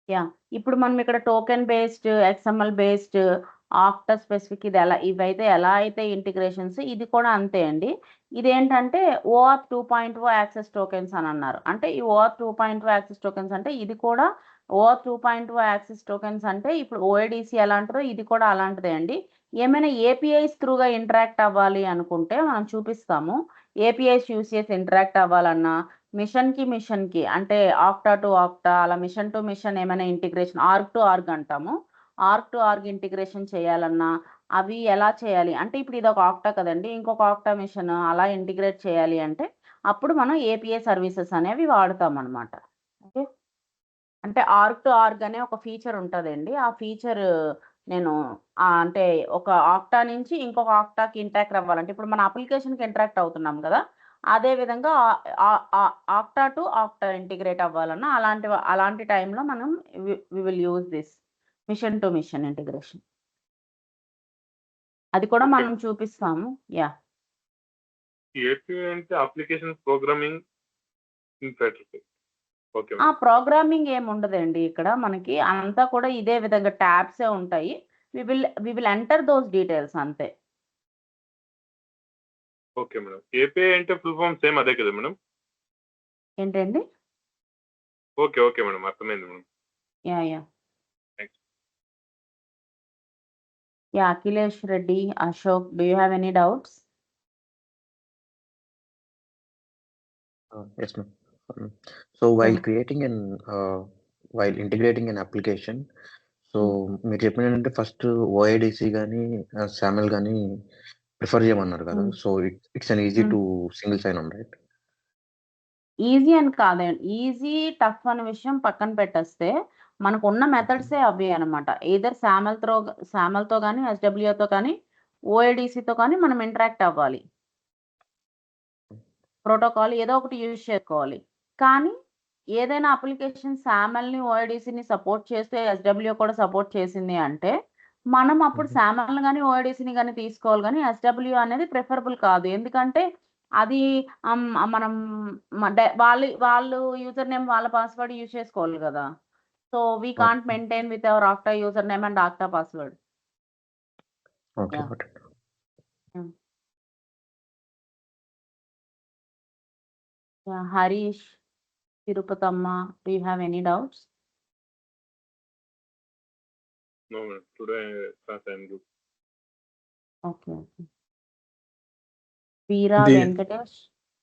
యాహ్! ఇప్పుడు మనం ఇక్కడ token based, XML based, octa specific ఇవైతే ఎలా అయితే ఇంటిగ్రేషన్స్ ఇది కూడా అంతే అండి. ఇదేంటంటే OAuth 2.0 యాక్సెస్ టోకెన్స్ అని అన్నారు. అంటే ఈ OAuth 2.0 యాక్సెస్ టోకెన్స్ అంటే ఇది కూడా OAuth 2.0 యాక్సెస్ టోకెన్స్ అంటే ఇప్పుడు ఓఐడీసీ ఎలాంటిదో ఇది కూడా అలాంటిదే అండి. ఏమైనా ఏపీఐస్ త్రూగా ఇంటరాక్ట్ అవ్వాలి అనుకుంటే మనం చూపిస్తాము. ఏపీఐస్ యూజ్ చేసి ఇంటరాక్ట్ అవ్వాలన్నా మిషన్‌కి అంటే ఆక్టా టు ఆక్టా అలా మిషన్ టు మిషన్ ఏమైనా ఇంటిగ్రేషన్ ఆర్గ్ టు ఆర్గ్ అంటాము. ఆర్గ్ టు ఆర్గ్ ఇంటిగ్రేషన్ చేయాలన్నా అవి ఎలా చేయాలి? అంటే ఇప్పుడు ఇదొక ఆక్టా కదండీ! ఇంకొక ఆక్టా మిషన్ అలా ఇంటిగ్రేట్ చేయాలి అంటే అప్పుడు మనం ఏపీఐ సర్వీసెస్ అనేవి వాడతామనమాట. ఓకే. అంటే ఆర్గ్ టు ఆర్గ్ అనే ఒక ఫీచర్ ఉంటుందండి. ఆ ఫీచర్ నేను అంటే ఒక ఆక్టా నుంచి ఇంకొక ఆక్టాకి ఇంటరాక్ట్ అవ్వాలంటే ఇప్పుడు మన అప్లికేషన్కి ఇంటరాక్ట్ అవుతున్నాం కదా, అదే విధంగా ఆక్టా టు ఆక్టా ఇంటిగ్రేట్ అవ్వాలన్నా అలాంటి టైంలో మనం we will use this machine to machine integration. అది కూడా Okay. మనం చూపిస్తాము. యా API అంటే అప్లికేషన్ ప్రోగ్రామింగ్ ఇంటర్ఫేస్. ఓకే ఆ ప్రోగ్రామింగ్ ఏమి ఉండదండి ఇక్కడ మనకి, అంతా కూడా ఇదే విధంగా ట్యాబ్సే ఉంటాయి. We will enter those details అంతే. Okay madam. API అంటే ఫుల్ ఫామ్ సేమ్ అదే కదా మేడం? ఏంటండి? ఓకే ఓకే మేడం, అర్థమైంది madam. Yeah yeah Thanks. Yeah Akhilesh Reddy, Ashok, do you have any doubts? Yes, ma'am. So while Yeah. creating while integrating an application, so మీరు చెప్పిన ఏంటంటే first ఓఐడిసి కానీ SAML కానీ ప్రిఫర్ చేయమన్నారు కదా, so it's an easy to single sign on, right? Easy అని కాదండి, easy tough అనే విషయం పక్కన పెట్టేస్తే మనకున్న మెథడ్సే అవి అనమాట. ఎయిదర్ శామెల్తో కానీ ఎస్డబ్ల్యూతో కానీ ఓఐడిసితో కానీ మనం ఇంటరాక్ట్ అవ్వాలి. ప్రోటోకాల్ ఏదో ఒకటి యూజ్ చేసుకోవాలి. కానీ ఏదైనా అప్లికేషన్ శామెల్ని ఓఐడిసిని సపోర్ట్ చేస్తే ఎస్డబ్ల్యూ కూడా సపోర్ట్ చేసింది అంటే మనం అప్పుడు శామెల్ని కానీ ఓఐడిసిని కానీ తీసుకోవాలి. కానీ ఎస్డబ్ల్యూ అనేది ప్రిఫరబుల్ కాదు. ఎందుకంటే అది మనం వాళ్ళు యూజర్ నేమ్ వాళ్ళ పాస్వర్డ్ యూజ్ చేసుకోవాలి కదా. So we can't maintain with our Okta user name and Okta password. Okay, Yeah. got it. Harish, Tirupatamma, do you have any doubts? No madam, today class I am good. Okay okay. Veera ఇది- Venkatesh.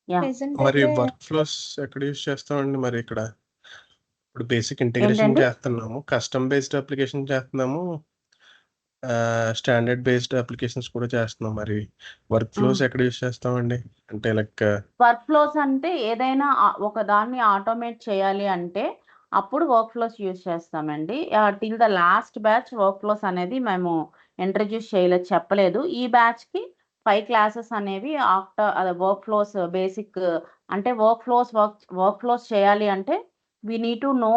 Yeah Present మరి అయితే work flows ఎక్కడ use చేస్తామండి? మరి ఇక్కడ ఇప్పుడు basic integration ఏంటండి? చేస్తున్నాము, కస్టమ్ బేస్డ్ అప్లికేషన్ చేస్తున్నాము, స్టాండర్డ్ బేస్డ్ అప్లికేషన్స్ కూడా చేస్తున్నాం. మరి వర్క్ ఫ్లోస్ ఎక్కడ యూస్ చేస్తామండి? అంటే లైక్ వర్క్ ఫ్లోస్ అంటే ఏదైనా ఒక దాన్ని ఆటోమేట్ చేయాలి అంటే అప్పుడు వర్క్ ఫ్లోస్ యూజ్ చేస్తామండి. Till the last batch workflows అనేది మేము ఇంట్రడ్యూస్ చేయలేదు, చెప్పలేదు. ఈ బ్యాచ్కి 5 క్లాసెస్ అనేవి వర్క్ ఫ్లోస్ బేసిక్ అంటే వర్క్ ఫ్లోస్ చేయాలి అంటే వీ నీడ్ టు నో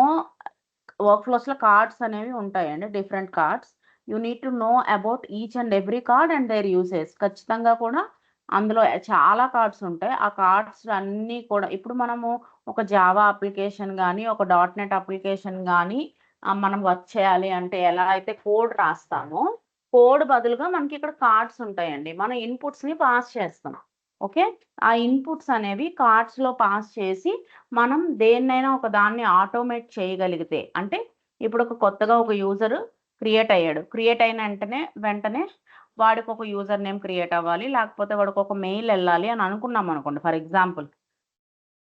వర్క్ ఫ్లోస్లో కార్డ్స్ అనేవి ఉంటాయండి, different cards. You need to know about each and every card and their usage. ఖచ్చితంగా కూడా అందులో చాలా కార్డ్స్ ఉంటాయి. ఆ కార్డ్స్ అన్నీ కూడా ఇప్పుడు మనము ఒక జావా అప్లికేషన్ కానీ ఒక .NET అప్లికేషన్ కానీ మనం వర్క్ చేయాలి అంటే ఎలా అయితే కోడ్ రాస్తామో కోడ్ బదులుగా మనకి ఇక్కడ కార్డ్స్ ఉంటాయండి. మన ఇన్పుట్స్ని పాస్ చేస్తాం. ఓకే, ఆ ఇన్పుట్స్ అనేవి కార్డ్స్లో పాస్ చేసి మనం దేన్నైనా ఒక దాన్ని ఆటోమేట్ చేయగలిగితే, అంటే ఇప్పుడు కొత్తగా ఒక యూజర్ క్రియేట్ అయ్యాడు, క్రియేట్ అయిన వెంటనే వాడికి ఒక యూజర్ నేమ్ క్రియేట్ అవ్వాలి, లేకపోతే వాడికి ఒక మెయిల్ వెళ్ళాలి అని అనుకున్నాం అనుకోండి ఫర్ ఎగ్జాంపుల్.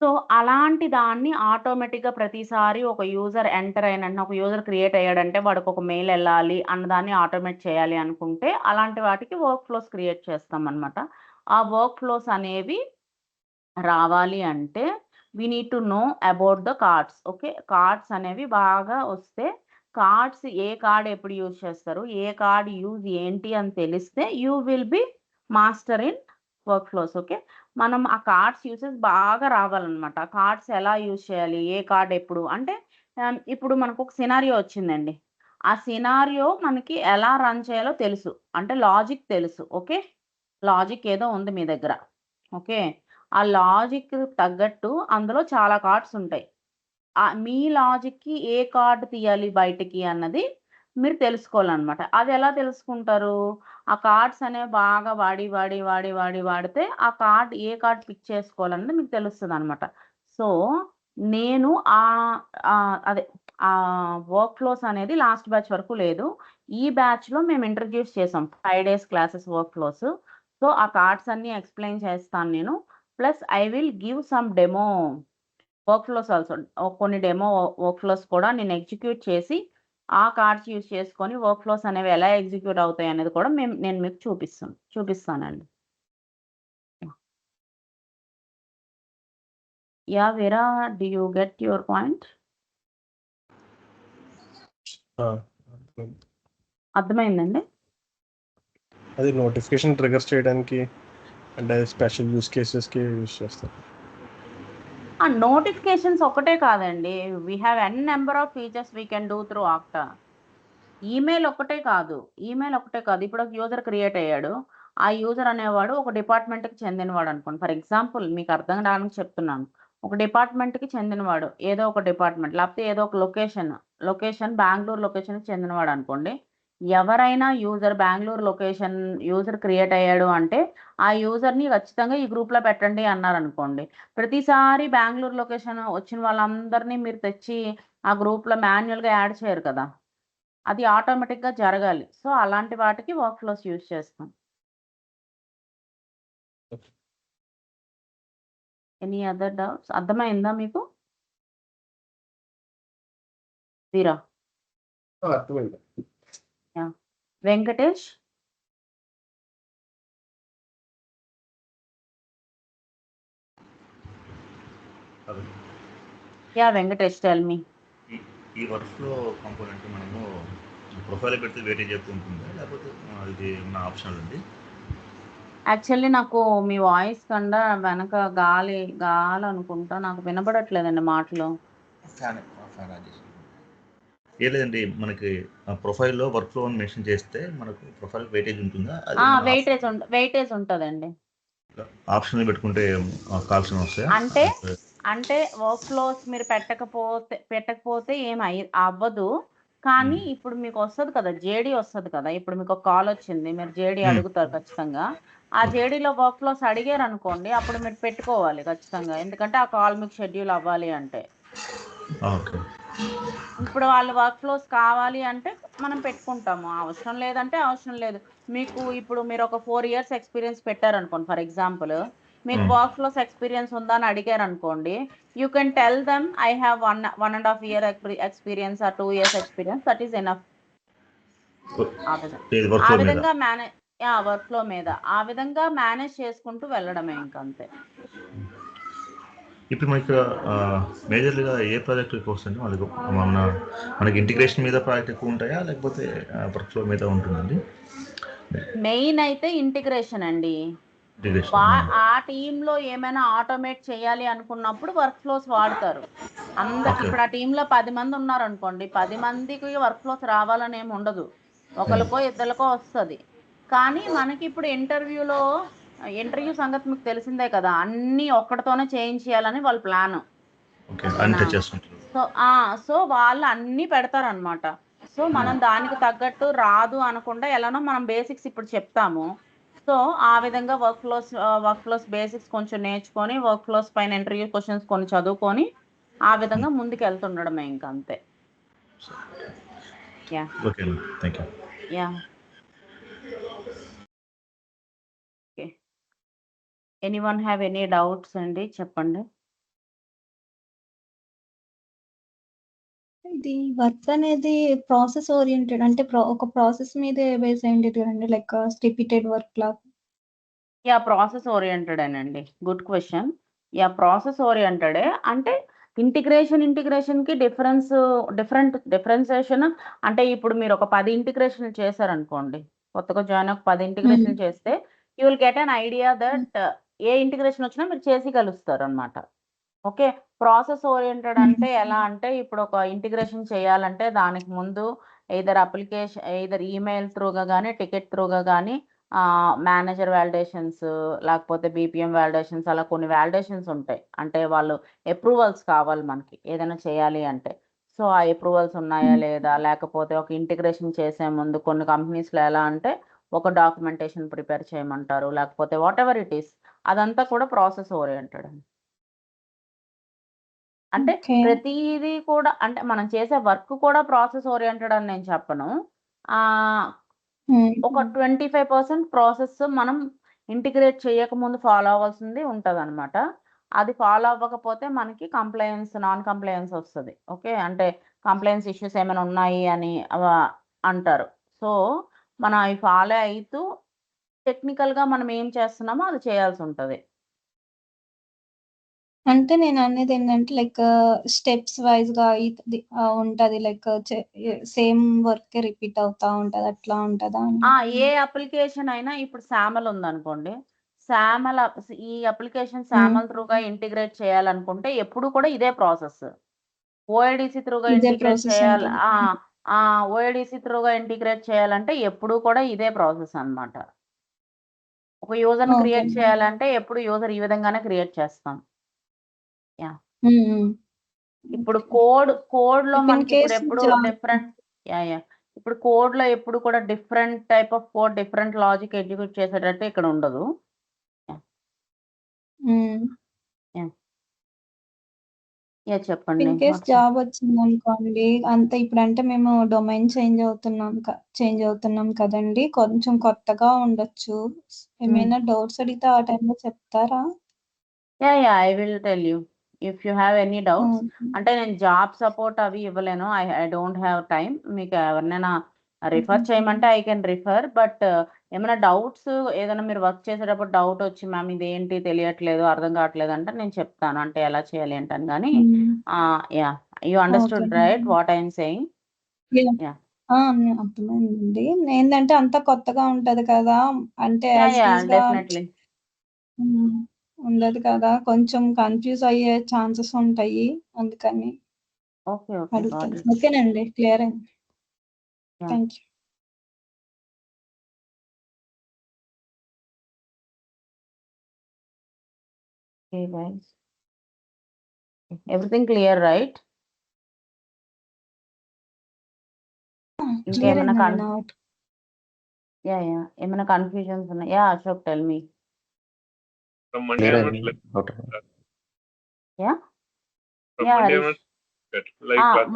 సో అలాంటి దాన్ని ఆటోమేటిక్గా ప్రతిసారి ఒక యూజర్ ఎంటర్ అయిన ఒక యూజర్ క్రియేట్ అయ్యాడంటే వాడికి ఒక మెయిల్ వెళ్ళాలి అన్నదాన్ని ఆటోమేట్ చేయాలి అనుకుంటే అలాంటి వాటికి వర్క్ ఫ్లోస్ క్రియేట్ చేస్తాం అనమాట. ఆ వర్క్ ఫ్లోస్ అనేవి రావాలి అంటే we need to know about the cards. Okay, cards అనేవి బాగా వస్తే కార్డ్స్ ఏ కార్డ్ ఎప్పుడు యూజ్ చేస్తారు, ఏ కార్డ్ యూజ్ ఏంటి అని తెలిస్తే you will be master in work flows. Okay, మనం ఆ కార్డ్స్ యూసెస్ బాగా రావాలన్నమాట. ఆ కార్డ్స్ ఎలా యూజ్ చేయాలి, ఏ కార్డ్ ఎప్పుడు అంటే ఇప్పుడు మనకు ఒక సినారియో వచ్చిందండి, ఆ సినారియో మనకి ఎలా రన్ చేయాలో తెలుసు, అంటే లాజిక్ తెలుసు. ఓకే, లాజిక్ ఏదో ఉంది మీ దగ్గర. ఓకే, ఆ లాజిక్ తగ్గట్టు అందులో చాలా కార్డ్స్ ఉంటాయి. మీ లాజిక్కి ఏ కార్డ్ తీయాలి బయటికి అన్నది మీరు తెలుసుకోవాలన్నమాట. అది ఎలా తెలుసుకుంటారు? ఆ కార్డ్స్ అనేవి బాగా వాడితే ఆ కార్డ్ ఏ కార్డ్ పిక్ చేసుకోవాలన్నది మీకు తెలుస్తుంది అనమాట. సో నేను అదే వర్క్ ఫ్లోస్ అనేది లాస్ట్ బ్యాచ్ వరకు లేదు, ఈ బ్యాచ్లో మేము ఇంట్రడ్యూస్ చేసాం 5 days classes work flows. So ఆ కార్డ్స్ అన్నీ ఎక్స్ప్లెయిన్ చేస్తాను నేను, plus I will give some demo work flows also. కొన్ని డెమో వర్క్ ఫ్లోస్ కూడా నేను ఎగ్జిక్యూట్ చేసి ఆ కార్డ్స్ యూజ్ చేసుకొని వర్క్ ఫ్లోస్ అనేవి ఎలా ఎగ్జిక్యూట్ అవుతాయి అనేది కూడా నేను మీకు చూపిస్తానండి. Yeah Veera, do you get your point? అర్థమైందండి? అది నోటిఫికేషన్ ట్రిగర్స్ చేయడానికి అంటే స్పెషల్ యూస్ కేసెస్కి యూస్ చేస్తాం. నోటిఫికేషన్స్ ఒకటే కాదండి. We have an number of features we can do through octa. Email ఒకటే కాదు. ఇప్పుడు ఒక యూజర్ క్రియేట్ అయ్యాడు. ఆ యూజర్ అనేవాడు ఒక డిపార్ట్మెంట్‌కి చెందినవాడు అనుకోండి. ఫర్ ఎగ్జాంపుల్ మీకు అర్థం కావడానికి చెప్తున్నాను. ఒక డిపార్ట్మెంట్‌కి చెందినవాడు. ఏదో ఒక డిపార్ట్మెంట్ లేకపోతే ఏదో ఒక లొకేషన్ బెంగుళూరు లొకేషన్‌కి చెందినవాడు అనుకోండి. ఎవరైనా బెంగుళూరు లొకేషన్ యూజర్ క్రియేట్ అయ్యాడు అంటే, ఆ యూజర్‌ని ఖచ్చితంగా ఈ గ్రూప్‌లో పెట్టండి అన్నారనుకోండి. ప్రతిసారి బెంగుళూరు లొకేషన్ వచ్చిన వాళ్ళందరినీ మీరు తెచ్చి ఆ గ్రూప్‌లో మాన్యుయల్‌గా యాడ్ చేయరు కదా! అది ఆటోమేటిక్‌గా జరగాలి. సో, అలాంటి వాటికి వర్క్ ఫ్లోస్ యూజ్ చేస్తాం. Any other doubts? అర్థమైందా మీకు? వీరా? అర్థమైంది. Yeah! Venkatesh? Hello. Yeah! Venkatesh tell me. ఈ వర్క్‌ఫ్లో కాంపోనెంట్ మనము ప్రొఫైల్‌లో పెడితే వెయిటేజ్ ఎక్కువ ఉంటుందా? లేకపోతే ఇది ఏమన్నా ఆప్షనల్ అండి? యాక్చువల్లీ నాకు మీ వాయిస్ కన్నా వెనక గాలనుకుంటా. నాకు వినబడట్లేదండి మాటలు. ఫ్యాన్ ఆన్ చేసి. ఏం లేదండి. మనకి ప్రొఫైల్‌లో వర్క్‌ఫ్లో అని మెన్షన్ చేస్తే మనకు ప్రొఫైల్ వెయిటేజ్ ఉంటుందా? అది మన వెయిటేజ్ ఉంటదండి. ఆప్షనల్ పెట్టుకుంటే కాల్స్ వస్తాయా? అంటే వర్క్ ఫ్లోస్ మీరు పెట్టకపోతే అవ్వదు. కానీ ఇప్పుడు మీకు వస్తది కదా! జేడీ వస్తది కదా! ఇప్పుడు మీకు ఒక కాల్ వచ్చింది. మీరు జేడీ అడుగుతారు ఖచ్చితంగా. ఆ జేడీలో వర్క్ ఫ్లోస్ అడిగారనుకోండి, అప్పుడు మీరు పెట్టుకోవాలి ఖచ్చితంగా. ఎందుకంటే ఆ కాల్ మీకు షెడ్యూల్ అవ్వాలి అంటే. ఓకే. ఇప్పుడు వాళ్ళు వర్క్ ఫ్లోస్ కావాలి అంటే మనం పెట్టుకుంటాము. అవసరం లేదంటే అవసరం లేదు. ఇప్పుడు మీరు ఒక 4 ఇయర్స్ ఎక్స్‌పీరియన్స్ పెట్టారనుకోండి ఫర్ ఎగ్జాంపుల్. మీకు వర్క్ ఫ్లోస్ ఎక్స్‌పీరియన్స్ ఉందా అని అడిగారనుకోండి. You can tell them I have 1.5 year experience or 2 years experience that is enough. ఆ విధంగా వర్క్ ఫ్లో మీద ఆ విధంగా మేనేజ్ చేసుకుంటూ వెళ్ళడమే ఇంకంతే. ఇప్పుడు మనకి మేజర్‌గా ఏ ప్రాజెక్ట్ ఎక్కువ వస్తుంది? మనకి ఇంటిగ్రేషన్ మీద ప్రాజెక్ట్ ఎక్కువ ఉంటాయా? లేకపోతే వర్క్ ఫ్లో మీద ఉంటుందండి? మెయిన్ అయితే ఇంటిగ్రేషన్ అండి. ఆ టీంలో ఏమైనా ఆటోమేట్ చేయాలి అనుకున్నప్పుడు వర్క్ ఫ్లోస్ వాడతారు. ఇప్పుడు ఆ టీంలో 10 మంది ఉన్నారనుకోండి. 10 మందికి వర్క్ ఫ్లోస్ రావాలని ఏమి ఉండదు. ఒకరికో ఇద్దరికో వస్తది. కానీ మనకి ఇప్పుడు ఇంటర్వ్యూ సంగతి మీకు తెలిసిందే కదా! అన్నీ ఒక్కడితోనే చేయాలని వాళ్ళ ప్లాను. సో వాళ్ళు అన్నీ పెడతారనమాట. సో మనం దానికి తగ్గట్టు రాదు అనకుండా ఎలానో మనం బేసిక్స్ ఇప్పుడు చెప్తాము. సో ఆ విధంగా వర్క్ ఫ్లోస్ బేసిక్స్ కొంచెం నేర్చుకొని వర్క్ ఫ్లోస్ పైన ఇంటర్వ్యూ క్వశ్చన్స్ కొన్ని చదువుకొని ఆ విధంగా ముందుకెళ్తుండడమే ఇంకంతే. Yeah! Okay. Thank you. Yeah! Okay. Anyone have any doubts అండి? చెప్పండి. ఇది వర్క్ అనేది ప్రాసెస్ ఓరియెంటెడ్ అంటే ఒక ప్రాసెస్ మీదే బేస్ అయ్యుండేది కదండీ. లైక్ రిపీటెడ్ వర్క్ లాగా. యాహ్! ప్రాసెస్ ఓరియెంటెడేనండి. Good question. యాహ్! ప్రాసెస్ ఓరియెంటెడే. అంటే ఇంటిగ్రేషన్‌కి డిఫరెన్సియేషన్ అంటే ఇప్పుడు మీరు ఒక 10 ఇంటిగ్రేషన్‌లు చేశారనుకోండి. కొత్తగా జాయిన్ 10 ఇంటిగ్రేషన్‌లు చేస్తే you will get an idea that A integration వచ్చినా మీరు చేసిగలుస్తారనమాట. ఓకే. ప్రాసెస్ ఓరియెంటెడ్ అంటే ఎలా అంటే ఇప్పుడు ఒక ఇంటిగ్రేషన్ చేయాలంటే దానికి ముందు ఎయిదర్ ఈమెయిల్ త్రూగా గాని, టికెట్ త్రూగా గాని మేనేజర్ వాలిడేషన్స్ లేకపోతే బీపీఎం వాలిడేషన్స్ అలా కొన్ని వాలిడేషన్స్ ఉంటాయి. అంటే వాళ్ళు అప్రూవల్స్ కావాలి మనకి ఏదైనా చేయాలి అంటే. సో ఆ అప్రూవల్స్ ఉన్నాయా లేదా? లేకపోతే ఒక ఇంటిగ్రేషన్ చేసే ముందు కొన్ని కంపెనీస్‌లో ఎలా అంటే ఒక డాక్యుమెంటేషన్ ప్రిపేర్ చేయమంటారు. లేకపోతే వాటెవర్ ఇట్ ఈస్ అదంతా కూడా ప్రాసెస్ ఓరియెంటెడ్. అంటే ప్రతీది కూడా అంటే మనం చేసే వర్క్ కూడా ప్రాసెస్ ఓరియెంటెడ్ అని నేను చెప్పను. ఒక 25% ప్రాసెస్ మనం ఇంటిగ్రేట్ చేయకముందు ఫాలో అవ్వాల్సింది ఉంటదనమాట. అది ఫాలో అవ్వకపోతే మనకి నాన్ కంప్లయన్స్ వస్తది. ఓకే. అంటే కంప్లయన్స్ ఇష్యూస్ ఏమైనా ఉన్నాయి అని అంటారు. సో మనం అవి ఫాలో అయితూ టెక్నికల్‌గా మనం ఏం చేస్తున్నామో అది చేయాల్సుంటది. అంటే నేను అనేది ఏంటంటే లైక్ స్టెప్స్ వైజ్ గా ఉంటది లైక్ సేమ్ వర్క్ రిపీట్ అవుతా ఉంటది అట్లా ఉంటదా ఏ అప్లికేషన్ అయినా ఇప్పుడు సామల్ ఉందనుకోండి, ఈ అప్లికేషన్ ఉమ్, సామల్ త్రూగా ఇంటిగ్రేట్ చేయాలనుకుంటే ఎప్పుడు కూడా ఇదే ప్రాసెస్. ఓఐడిసి త్రూగా ఇదే ఇంటిగ్రేట్ ప్రాసెస్ చేయాలి. ఉంటుంది. ఓఐడిసి త్రూగా ఇంటిగ్రేట్ చేయాలంటే ఎప్పుడు కూడా ఇదే ప్రాసెస్ అన్నమాట. ఒక యూజర్ని ఓకే క్రియేట్ చేయాలంటే ఎప్పుడు యూజర్ ఈ విధంగానే క్రియేట్ చేస్తాం. యా ఇప్పుడు కోడ్లో ఇన్ మనకి ఇప్పుడు కేస్ ఎప్పుడు జాబ్ డిఫరెంట్. యా ఇప్పుడు కోడ్లో ఎప్పుడు కూడా different type of code, different logic execute చేసేటట్టు ఇక్కడ ఉండదు. యా చెప్పండి. ఇన్ కేస్ జాబ్ వచ్చింది అనుకోండి, అంత ఇప్పుడు అంటే మేము డొమైన్ చేంజ్ అవుతున్నాం కదండి, కొంచెం కొత్తగా ఉండొచ్చు. ఏమైనా డౌట్స్ అడిగితే ఆ టైంలో చెప్తారా? Yeah I will tell you if you have any doubts. అంటే నేను జాబ్ సపోర్ట్ అవి ఇవ్వలేను. I don't have time. మీకు ఎవరినైనా రిఫర్ చేయమంటే ఐ కెన్ రిఫర్. బట్ ఏమైనా డౌట్స్, ఏదైనా మీరు వర్క్ చేసేటప్పుడు డౌట్ వచ్చి మ్యామ్ ఇదేంటి తెలియట్లేదు, అర్థం కావట్లేదు అంటే నేను చెప్తాను అంటే ఎలా చేయాలి ఏంటని. కానీ yeah you understood right what I'm saying? Yeah అర్థమైందండి. ఏంటంటే అంతా కొత్తగా ఉంటది కదా, అంటే డెఫినెట్లీ ఉండదు కదా, కొంచెం కన్ఫ్యూజ్ అయ్యే ఛాన్సెస్ ఉంటాయి, అందుకని ఓకే అడుగుతాను. ఓకేనండి, క్లియర్ అయింది. Thank you. Okay guys, everything clear right? Clear ఇంకేమైనా అయిందండి నా అవుట్. యా ఏమైనా కన్ఫ్యూజన్స్ ఉన్నాయి? Yeah Ashok tell me. Clear అయింది. అవుట్. యా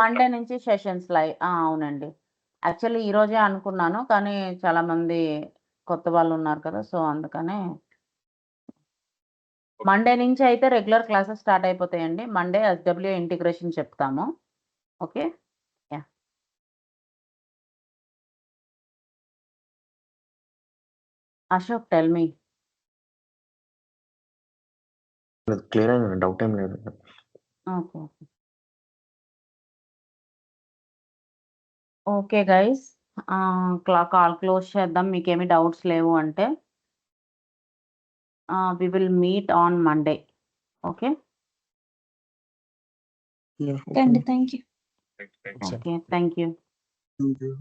మండే నుంచి సెషన్స్ లైవ్. అవునండి, యాక్చువల్లీ ఈరోజే అనుకున్నాను కానీ చాలా మంది కొత్త వాళ్ళు ఉన్నారు కదా, సో అందుకనే మండే నుంచి అయితే రెగ్యులర్ క్లాసెస్ స్టార్ట్ అయిపోతాయండి. మండే ఎస్డబ్ల్యూ ఇంటిగ్రేషన్ చెప్తాము. Okay. Yeah Ashok tell me. Clear అయింది, డౌట్ ఏం లేదు. Okay okay guys, call close చేద్దాం. మీకేమి డౌట్స్ లేవు అంటే we will meet on Monday. Okay? Yeah. Thank you. Okay, thank you. Thank you.